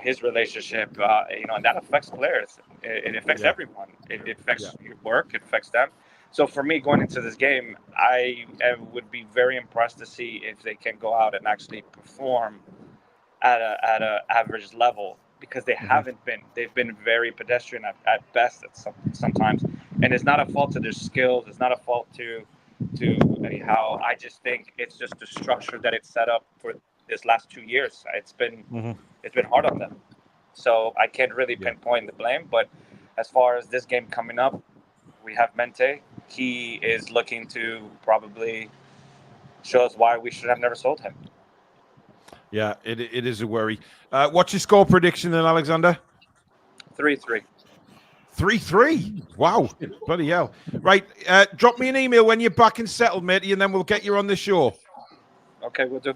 his relationship, and that affects players. It affects everyone. It affects your work. It affects them. So for me, going into this game, I would be very impressed to see if they can go out and actually perform at a average level, because they haven't been. They've been very pedestrian at best sometimes, and it's not a fault to their skills. It's not a fault to Eddie Howe. I just think it's just the structure that it's set up for this last 2 years. It's been hard on them. So I can't really pinpoint the blame. But as far as this game coming up, we have Mente. He is looking to probably show us why we should have never sold him. Yeah, it is a worry. What's your score prediction then, Alexander? 3-3. 3-3. Wow. Bloody hell. Right. Drop me an email when you're back and settled, matey, and then we'll get you on the show. Okay, we'll do.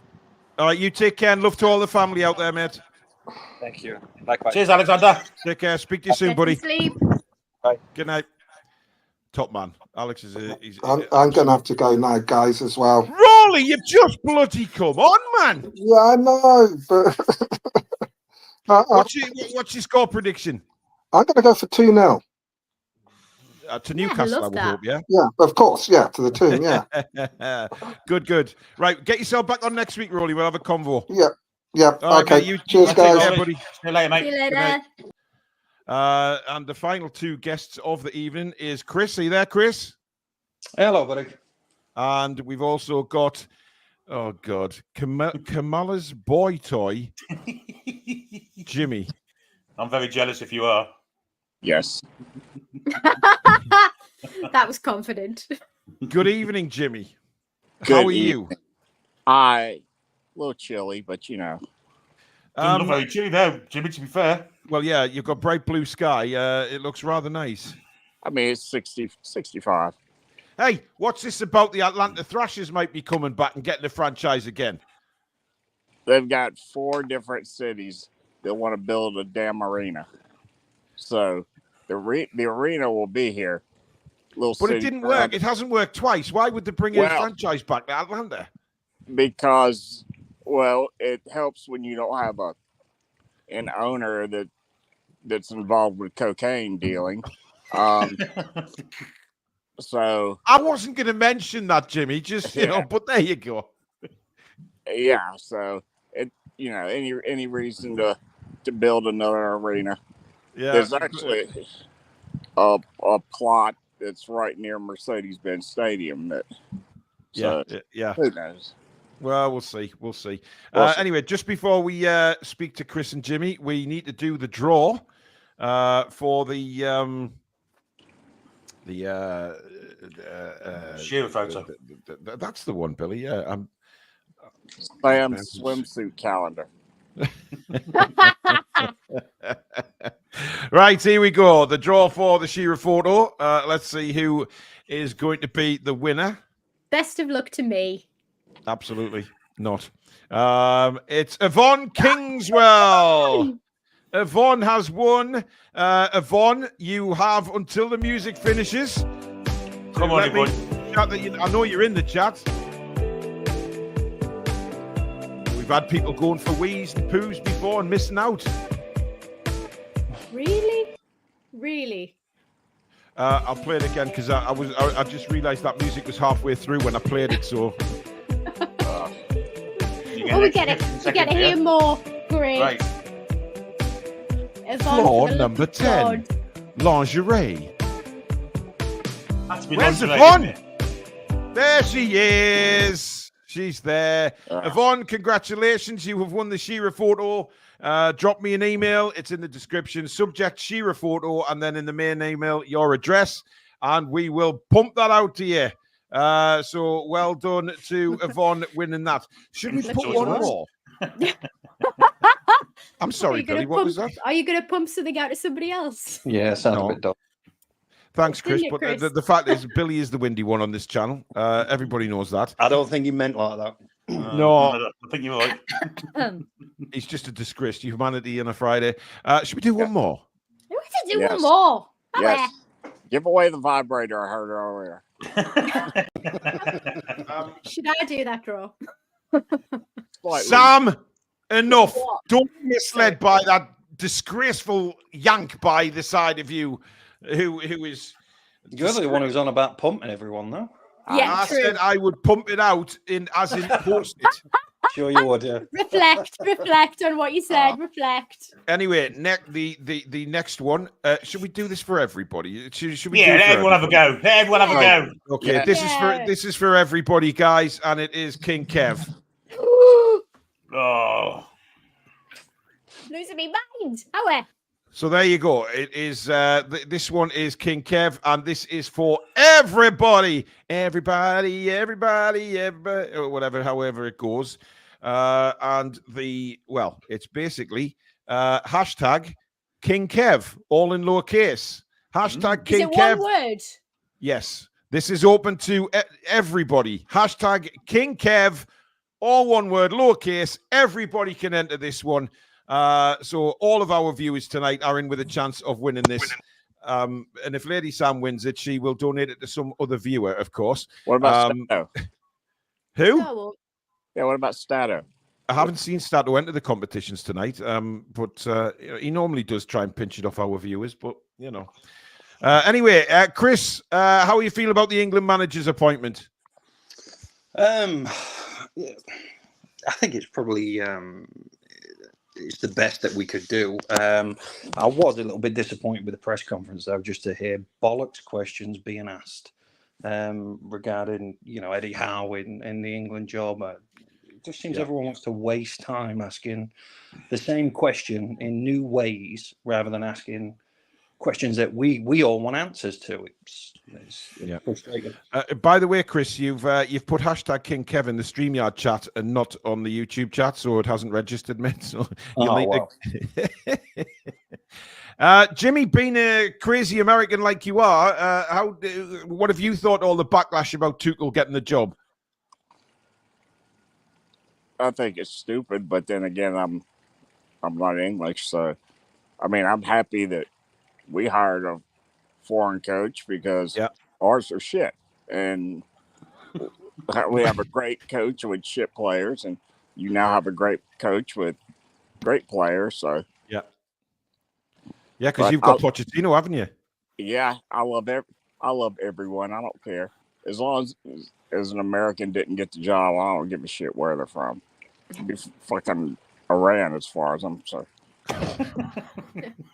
All right, you take care and love to all the family out there, mate. Thank you. Likewise. cheers, Alexander. Take care. Speak to you soon, Get buddy. some sleep. Good night. Top man. Alex is I'm going to have to go now, guys, as well. Rolly, you've just bloody come on, man. Yeah, I know, but What's your score prediction? I'm going to go for 2-0. To Newcastle, I love would that. hope, yeah? Yeah, of course. Yeah, to the Toon. Yeah. Good. Right, get yourself back on next week, Rolly. We'll have a convo. Yeah. All right, Okay. mate, Cheers, take care, guys. buddy. See you later, mate. See you later. And the final 2 guests of the evening is Chris. Are you there, Chris? Hello, buddy. And we've also got, oh God, Kamala's boy toy, Jimmy. I'm very jealous if you are. Yes. That was confident. Good evening, Jimmy. Good How are you? A little chilly, but Doesn't look very chilly there, Jimmy, to be fair. Well, yeah, you've got bright blue sky. It looks rather nice. I mean, it's 65. Hey, what's this about the Atlanta Thrashers might be coming back and getting a franchise again? They've got 4 different cities that want to build a damn arena. So the arena will be here. But it didn't work. It hasn't worked twice. Why would they bring a franchise back to Atlanta? Because, well, it helps when you don't have an owner that's involved with cocaine dealing. So I wasn't going to mention that, Jimmy. Just but there you go. Yeah. So it any reason to build another arena. Yeah. There's actually a plot that's right near Mercedes-Benz Stadium. Yeah. Who knows? Well, we'll see. We'll see. Anyway, just before we speak to Chris and Jimmy, we need to do the draw for the Shearer photo. That's the one, Billy. Yeah. Sam's swimsuit calendar. Right, here we go. The draw for the Shearer photo. Let's see who is going to be the winner. Best of luck to me. Absolutely not. It's Yvonne Kingswell. Yvonne has won. Yvonne, you have until the music finishes. Come on, Yvonne. I know you're in the chat. We've had people going for wheeze and poos before and missing out. Really? I'll play it again because I just realised that music was halfway through when I played it. So. We get it. We get to hear more. Great. Right. Yvonne Floor for the number lucky 10. God. Lingerie. That's been Where's lingerie, Yvonne? isn't it? There she is. She's there. Yvonne, congratulations. You have won the Shearer photo. Drop me an email. It's in the description. Subject Shearer photo, and then in the main email, your address, and we will pump that out to you. So well done to Yvonne winning that. Should we put Lucky one Yvonne. more? I'm sorry, Billy. What was that? Are you going to pump something out to somebody else? Yeah, sounds No. a bit dull. Thanks, Chris. Didn't it, But Chris? the fact is, Billy is the windy one on this channel. Everybody knows that. I don't think he meant like that. No. I think you're right. He's just a disgrace to humanity on a Friday. Should we do one more? We want to do Yes. one more. Yes. Give away the vibrator I heard earlier. Should I do that, Draw? Slightly. Sam, enough. What? Don't be misled by that disgraceful yank by the side of you who is... You're the one who's on about pumping everyone, though. Yeah, I true. said I would pump it out as in post it. Sure you would, yeah. Reflect on what you said. Reflect. Anyway, the next one. Should we do this for everybody? Should we? Yeah, do it let for everyone have a go. Let everyone have a Right. go. Okay, Yeah. this is for everybody, guys, and it is King Kev. Oh, Losing me mind. How? So there you go. It is. This one is King Kev, and this is for everybody, or whatever, however it goes. And it's basically hashtag King Kev, all in lowercase. Hashtag Is King it Kev. one word? Yes, this is open to everybody. Hashtag King Kev, all one word, lowercase. Everybody can enter this one. So all of our viewers tonight are in with a chance of winning this. And if Lady Sam wins it, she will donate it to some other viewer, of course. What about Stato? Who? Oh, Yeah, what about Stato? I haven't seen Stato enter the competitions tonight, but he normally does try and pinch it off our viewers. But you know, anyway, Chris, how are you feel about the England manager's appointment? I think it's probably it's the best that we could do. I was a little bit disappointed with the press conference, though, just to hear bollocks questions being asked regarding, Eddie Howe in the England job. It just seems everyone wants to waste time asking the same question in new ways rather than asking questions that we all want answers to. It's frustrating. By the way, Chris, you've put hashtag King Kev in the StreamYard chat and not on the YouTube chat, so it hasn't registered, mate. So Jimmy, being a crazy American like you are, what have you thought all the backlash about Tuchel getting the job? I think it's stupid, but then again, I'm not English, so I mean, I'm happy that we hired a foreign coach because ours are shit, and we have a great coach with shit players, and you now have a great coach with great players. So because you've got Pochettino, haven't you? Yeah, I love everyone. I don't care as long as an American didn't get the job. I don't give a shit where they're from. It could be fucking Iran, as far as I'm concerned.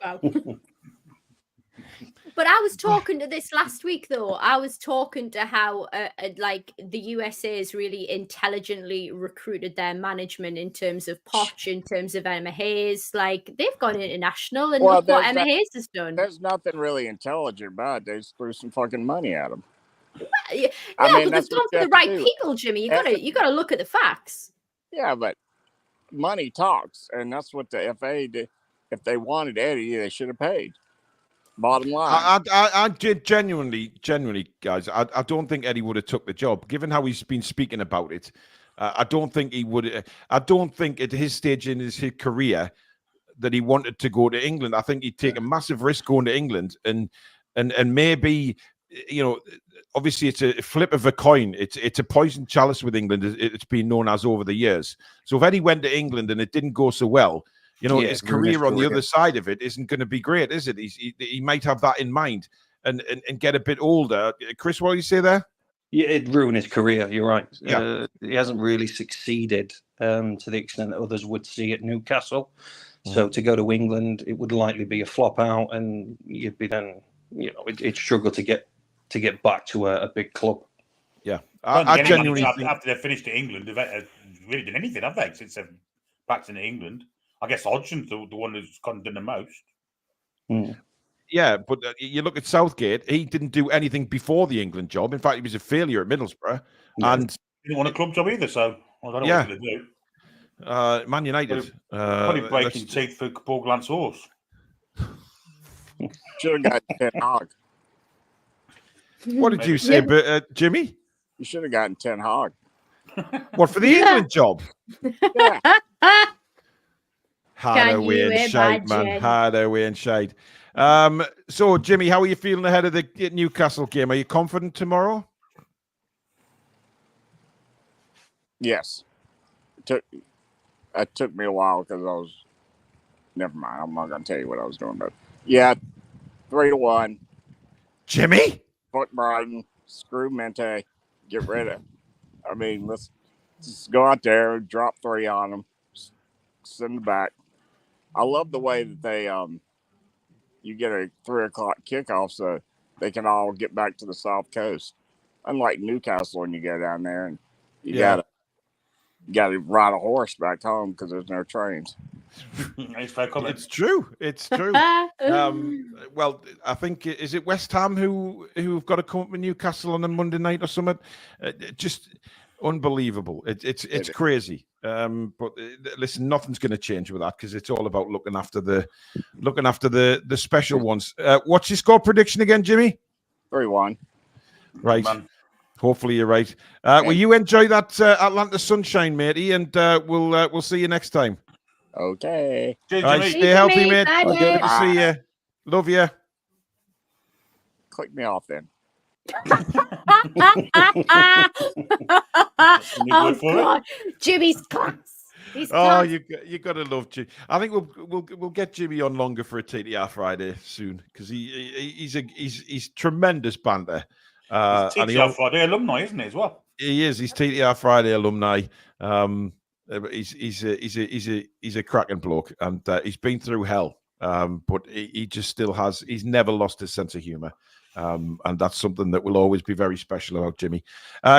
Wow. But I was talking to this last week, though. I was talking to how, the USA has really intelligently recruited their management in terms of Poch, in terms of Emma Hayes. Like, they've gone international, and look what Emma Hayes has done. There's nothing really intelligent about it. They just threw some fucking money at them. Yeah, I mean, but they've gone for the right people, Jimmy. You gotta look at the facts. Yeah, but money talks, and that's what the FA did. If they wanted Eddie, they should have paid. Bottom line. I genuinely, guys, I don't think Eddie would have took the job, given how he's been speaking about it. I don't think he would. I don't think at his stage in his career that he wanted to go to England. I think he'd take a massive risk going to England, and maybe, obviously it's a flip of a coin. It's a poison chalice with England. It's been known as over the years. So if Eddie went to England and it didn't go so well, his career on the other side of it isn't going to be great, is it? He might have that in mind and get a bit older. Chris, what do you say there? Yeah, it ruined his career. You're right. Yeah. He hasn't really succeeded to the extent that others would see at Newcastle. So to go to England, it would likely be a flop out, and you'd be then, it'd struggle to get back to a big club. Yeah, I genuinely think think after they've finished at England, they've really done anything, have they? Since they've back to England, I guess Hodgson's the one who's done the most. Yeah, but you look at Southgate; he didn't do anything before the England job. In fact, he was a failure at Middlesbrough, and he didn't want a club job either. So I don't know what he's going to do. Man United, probably breaking teeth for Borgland's horse. Should have got Ten Hag. What did you say, Jimmy? You should have gotten Ten Hag. What, for the England job? Yeah. Hard away and shite, man. Hard away and shite. So, Jimmy, how are you feeling ahead of the Newcastle game? Are you confident tomorrow? Yes. It took me a while because I was. Never mind. I'm not going to tell you what I was doing, but yeah, 3-1. Jimmy? Fuck Brighton. Screw Mente. Get rid of. I mean, let's just go out there, drop 3 on them, send them back. I love the way that they you get a 3 o'clock kickoff so they can all get back to the South Coast. Unlike Newcastle, when you go down there and you gotta ride a horse back home because there's no trains. It's true. It's true. Well, I think is it West Ham who've got to come up with Newcastle on a Monday night or something. Just unbelievable. It's crazy. But listen, nothing's going to change with that because it's all about looking after the special ones. What's your score prediction again, Jimmy? 3-1. Right. Hopefully you're right. Will you enjoy that Atlanta sunshine, matey? And we'll see you next time. Okay. All right, stay healthy, mate. Good to see you. Love you. Click me off then. Oh God, Jimmy's class. Oh, you got to love Jimmy. I think we'll get Jimmy on longer for a TTR Friday soon because he's tremendous banter. He's TTR Friday alumni, isn't he, as well? He is. He's TTR Friday alumni. He's a cracking bloke, and he's been through hell. But he just still has. He's never lost his sense of humour, and that's something that will always be very special about Jimmy.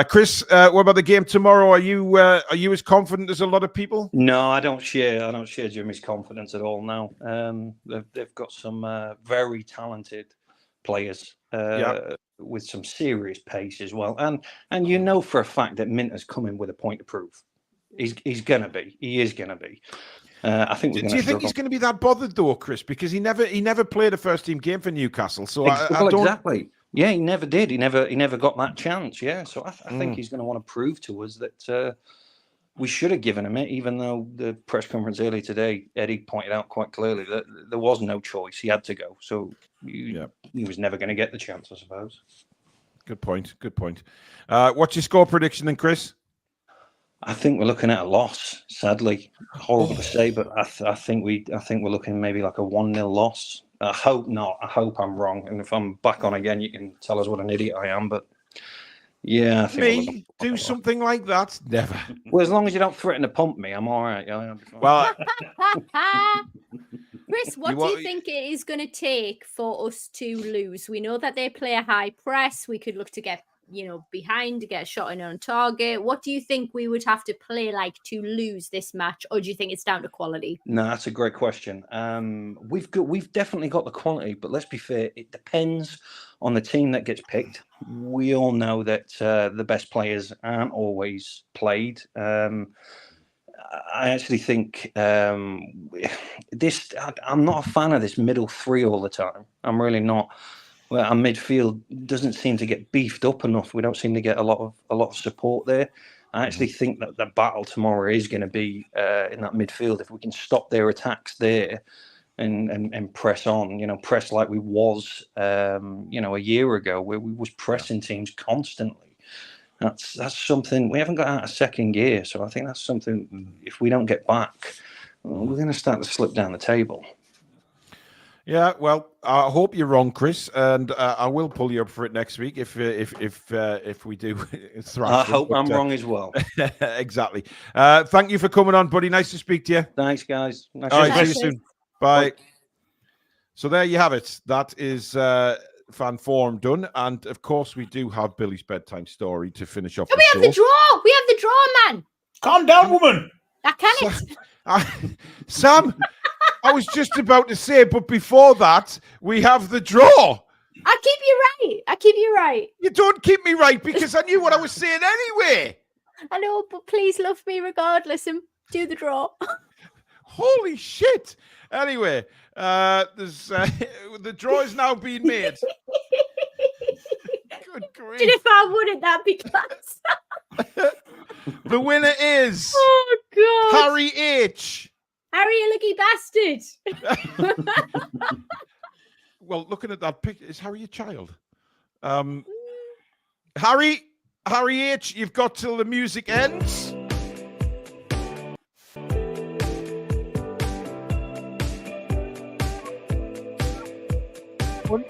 Chris, what about the game tomorrow? Are you as confident as a lot of people? No, I don't share Jimmy's confidence at all. Now, they've got some very talented players. With some serious pace as well, and you know for a fact that Minter's coming with a point to prove. He's gonna be. He is gonna be. I think. Do you think he's going to be that bothered though, Chris? Because he never played a first team game for Newcastle. So I don't... exactly. Yeah, he never did. He never got that chance. Yeah, so I think he's going to want to prove to us that we should have given him it, even though the press conference earlier today, Eddie pointed out quite clearly that there was no choice. He had to go. So he was never going to get the chance, I suppose. Good point. What's your score prediction then, Chris? I think we're looking at a loss. Sadly, horrible to say, but I think we're looking maybe like a 1-0 loss. I hope not. I hope I'm wrong. And if I'm back on again, you can tell us what an idiot I am. But yeah, I think do something like that? Never. Well, as long as you don't threaten to pump me, I'm all right. Well, Chris, what do you think it is going to take for us to lose? We know that they play a high press. We could look to get behind to get a shot in on target. What do you think we would have to play like to lose this match, or do you think it's down to quality? No, that's a great question. We've definitely got the quality, but let's be fair, it depends on the team that gets picked. We all know that the best players aren't always played. I actually think I'm not a fan of this middle three all the time. I'm really not. Well, our midfield doesn't seem to get beefed up enough. We don't seem to get a lot of support there. I actually think that the battle tomorrow is going to be in that midfield. If we can stop their attacks there and press on, press like we was, a year ago, where we was pressing teams constantly. That's something we haven't got out of second gear. So I think that's something. If we don't get back, we're going to start to slip down the table. Yeah, well, I hope you're wrong, Chris, and I will pull you up for it next week if we do thrash I them. hope But, I'm wrong as well. exactly. Thank you for coming on, buddy. Nice to speak to you. Thanks, guys. Nice All to right, see meet you Chris. soon. Bye. Bye. So there you have it. That is Fan Forum done, and of course we do have Billy's bedtime story to finish off Can the we show. have the draw? We have the draw, man. Calm down, woman. I can it. Sam, I was just about to say, but before that, we have the draw. I keep you right. I keep you right. You don't keep me right because I knew what I was saying anyway. I know, but please love me regardless and do the draw. Holy shit. Anyway, there's the draw is now being made. Good grief. And if I wouldn't, that'd be class. The winner is Oh, God. Harry H. Harry, you lucky bastard. Well, looking at that picture, is Harry a child? Harry H, you've got till the music ends.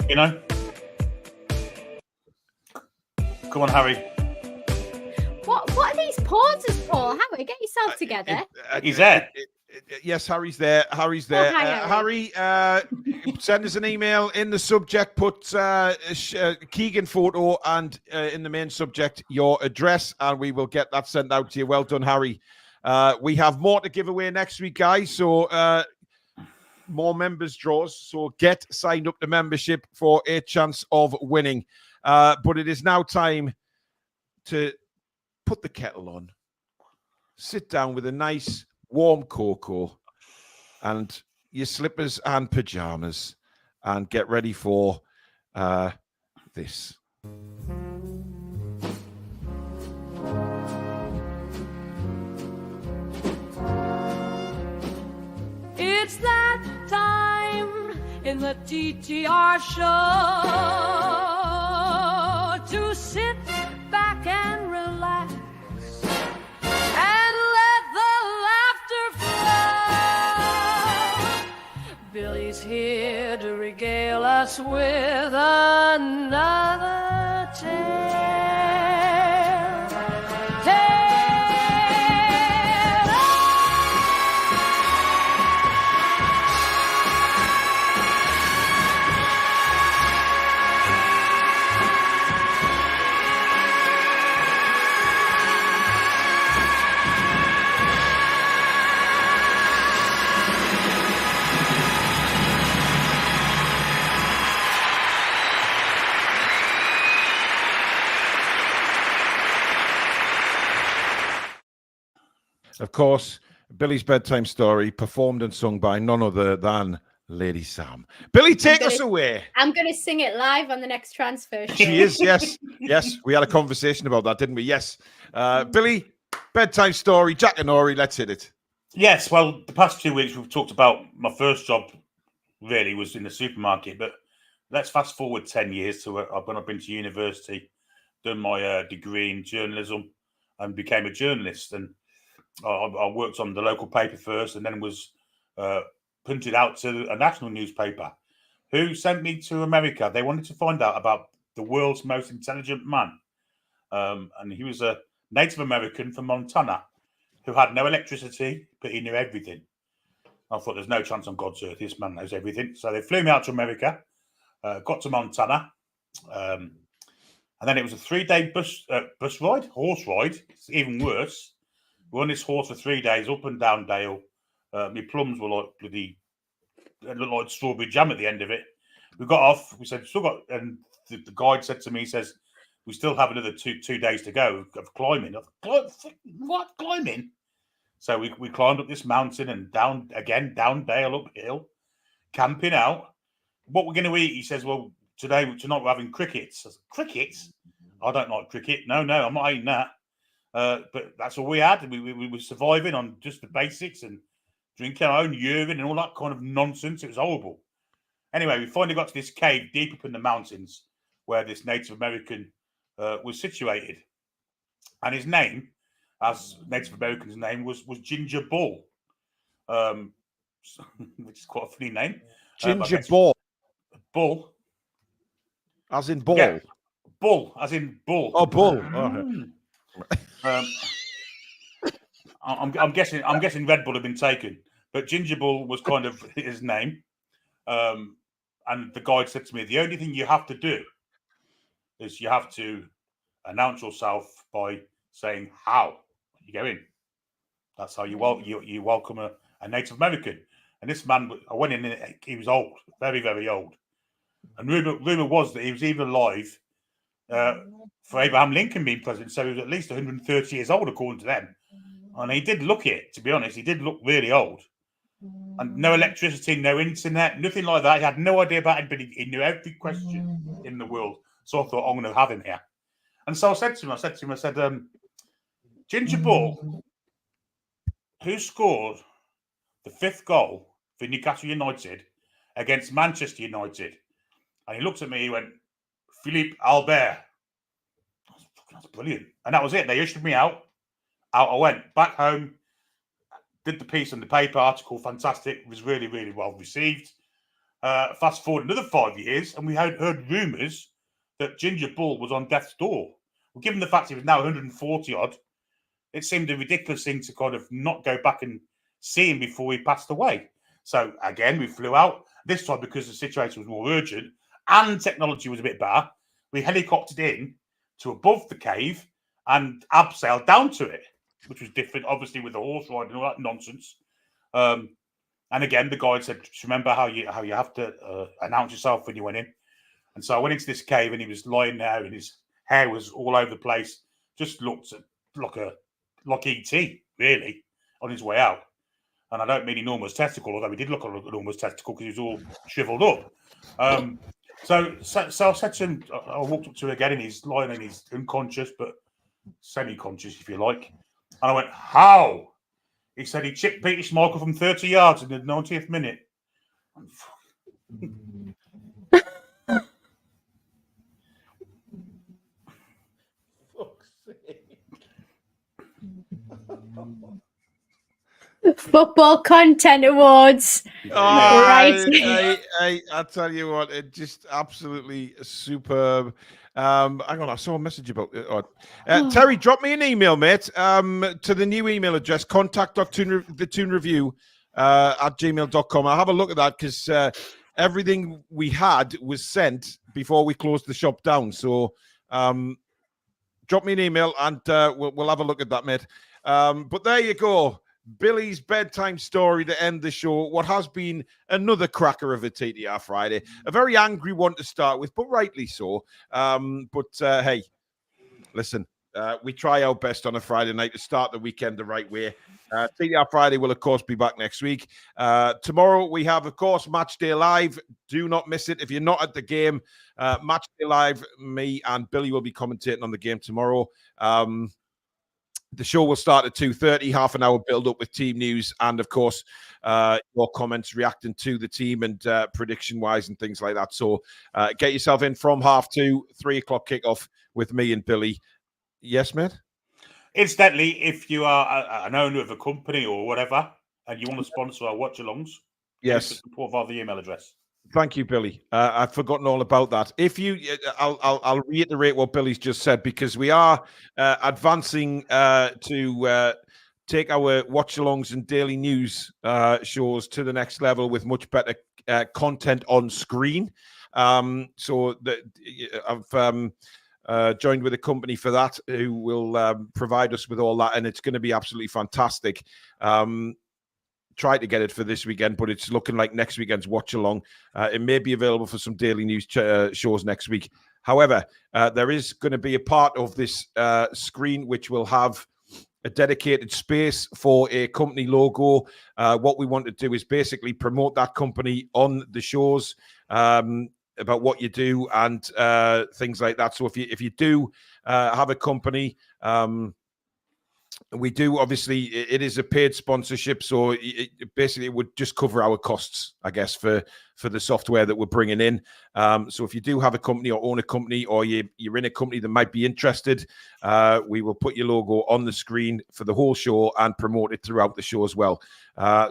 You know. Come on, Harry. What are these pauses, Paul? Harry, get yourself together. He's there. Yes, Harry's there. Harry's there. Hi, Harry, send us an email. In the subject, put Keegan photo, and in the main subject, your address, and we will get that sent out to you. Well done, Harry. We have more to give away next week, guys. So more members draws. So get signed up to membership for a chance of winning. But it is now time to put the kettle on, sit down with a nice warm cocoa and your slippers and pajamas and get ready for this. It's that time in the TTR show to sit back and relax and let the laughter flow. Billy's here to regale us with another tale. Of course, Billy's bedtime story performed and sung by none other than Lady Sam. Billy, take us away. I'm going to sing it live on the next transfer show. She is, yes. Yes, we had a conversation about that, didn't we? Yes. Billy, bedtime story, Jack and Ori, let's hit it. Yes, well, the past 2 weeks we've talked about my first job really was in the supermarket, but let's fast forward 10 years to when I've been to university, done my degree in journalism and became a journalist. And I worked on the local paper first and then was punted out to a national newspaper who sent me to America. They wanted to find out about the world's most intelligent man. And he was a Native American from Montana who had no electricity, but he knew everything. I thought there's no chance on God's earth this man knows everything. So they flew me out to America, got to Montana, and then it was a 3-day horse ride. It's even worse. We were on this horse for 3 days, up and down Dale. My plums were like bloody, it looked like strawberry jam at the end of it. We got off. We said, still got, and the guide said to me, he says, we still have another two days to go of climbing. I thought, what climbing? So we climbed up this mountain and down Dale uphill, camping out. What we're going to eat? He says, well, tonight we're having crickets. I said, crickets? I don't like cricket. No, I'm not eating that. But that's all we had. We were surviving on just the basics and drinking our own urine and all that kind of nonsense. It was horrible. Anyway, we finally got to this cave deep up in the mountains where this Native American was situated. And his name, as Native American's name, was Ginger Bull. which is quite a funny name. Ginger Ball. Bull. As in ball? Yeah. Bull, as in bull. Oh, bull. Oh. I'm guessing Red Bull had been taken, but Ginger Bull was kind of his name. And the guide said to me, the only thing you have to do is you have to announce yourself by saying how you go in. That's how you welcome a Native American. And this man, I went in, and he was old, very, very old. And rumor was that he was even alive for Abraham Lincoln being president. So he was at least 130 years old, according to them. And he did look it, to be honest. He did look really old. And no electricity, no internet, nothing like that. He had no idea about anybody. He knew every question in the world. So I thought, I'm going to have him here. And so I said to him, Ginger Bull, who scored the 5th goal for Newcastle United against Manchester United? And he looked at me, he went, Philippe Albert. That's brilliant. And that was it. They issued me out. Out I went. Back home, did the piece in the paper, article, fantastic. It was really, really well received. Fast forward another 5 years, and we heard rumours that Ginger Bull was on death's door. Well, given the fact he was now 140 odd, it seemed a ridiculous thing to kind of not go back and see him before he passed away. So again, we flew out. This time, because the situation was more urgent and technology was a bit better, we helicoptered in to above the cave and abseiled down to it, which was different, obviously, with the horse riding and all that nonsense. And again, the guide said, just remember how you have to announce yourself when you went in. And so I went into this cave, and he was lying there, and his hair was all over the place. Just looked like E.T., really, on his way out. And I don't mean enormous testicle, although he did look like an enormous testicle because he was all shriveled up. So I said to him, I walked up to him again, and he's lying, and he's unconscious, but semi-conscious, if you like. And I went, how? He said he chipped Peter Schmeichel from 30 yards in the 90th minute. Football Content Awards. Right. I tell you what, it just absolutely superb. Hang on, I saw a message about it. Terry, drop me an email, mate, to the new email address, contact.thetoonreview at gmail.com. I'll have a look at that because everything we had was sent before we closed the shop down. So drop me an email and we'll have a look at that, mate. But there you go. Billy's bedtime story to end the show. What has been another cracker of a TTR Friday. A very angry one to start with, but rightly so. Hey, listen, we try our best on a Friday night to start the weekend the right way. TTR Friday will, of course, be back next week. Tomorrow we have, of course, Match Day Live. Do not miss it. If you're not at the game, Match Day Live, me and Billy will be commentating on the game tomorrow. The show will start at 2:30, half an hour build up with team news and, of course, your comments reacting to the team and prediction-wise and things like that. So get yourself in from 2:30, 3 o'clock kickoff with me and Billy. Yes, mate? Incidentally, if you are an owner of a company or whatever and you want to sponsor our watch-alongs, yes, support via the email address. Thank you, Billy. I've forgotten all about that. If you, I'll reiterate what Billy's just said because we are advancing to take our watch-alongs and daily news shows to the next level with much better content on screen. So I've joined with a company for that who will provide us with all that, and it's going to be absolutely fantastic. Try to get it for this weekend, but it's looking like next weekend's watch along. It may be available for some daily news shows next week. However, there is going to be a part of this screen which will have a dedicated space for a company logo. What we want to do is basically promote that company on the shows about what you do and things like that. So if you do have a company, We do, obviously, it is a paid sponsorship, so basically it would just cover our costs, I guess, for the software that we're bringing in. So if you do have a company or own a company, or you're in a company that might be interested, we will put your logo on the screen for the whole show and promote it throughout the show as well.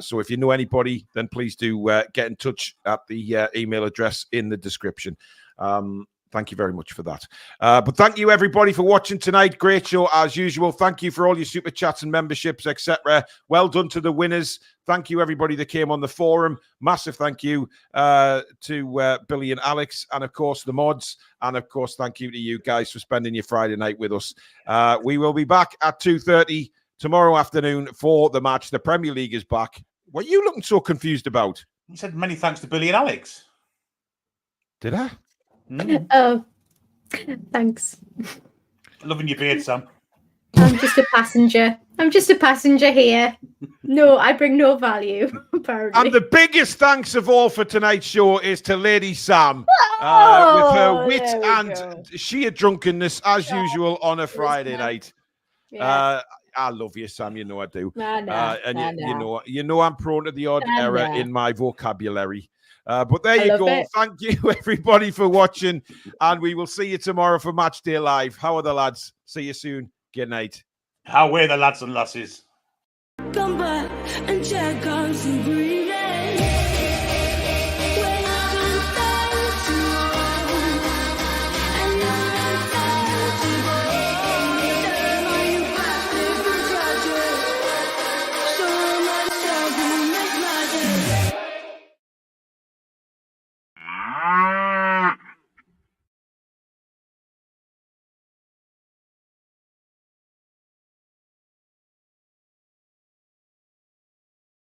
So if you know anybody, then please do get in touch at the email address in the description. Thank you very much for that. But thank you, everybody, for watching tonight. Great show, as usual. Thank you for all your super chats and memberships, etc. Well done to the winners. Thank you, everybody that came on the forum. Massive thank you to Billy and Alex, and, of course, the mods. And, of course, thank you to you guys for spending your Friday night with us. We will be back at 2:30 tomorrow afternoon for the match. The Premier League is back. What are you looking so confused about? You said many thanks to Billy and Alex. Did I? Oh, thanks. Loving your beard, Sam. I'm just a passenger. I'm just a passenger here. No, I bring no value, apparently. And the biggest thanks of all for tonight's show is to Lady Sam with her wit and sheer drunkenness, as usual, on a Friday night. Yeah. I love you, Sam. You know I do. You know I'm prone to the odd error in my vocabulary. But there you go. It. Thank you, everybody, for watching. And we will see you tomorrow for Match Day Live. How are the lads? See you soon. Good night. How are the lads and lasses? Come back and check on some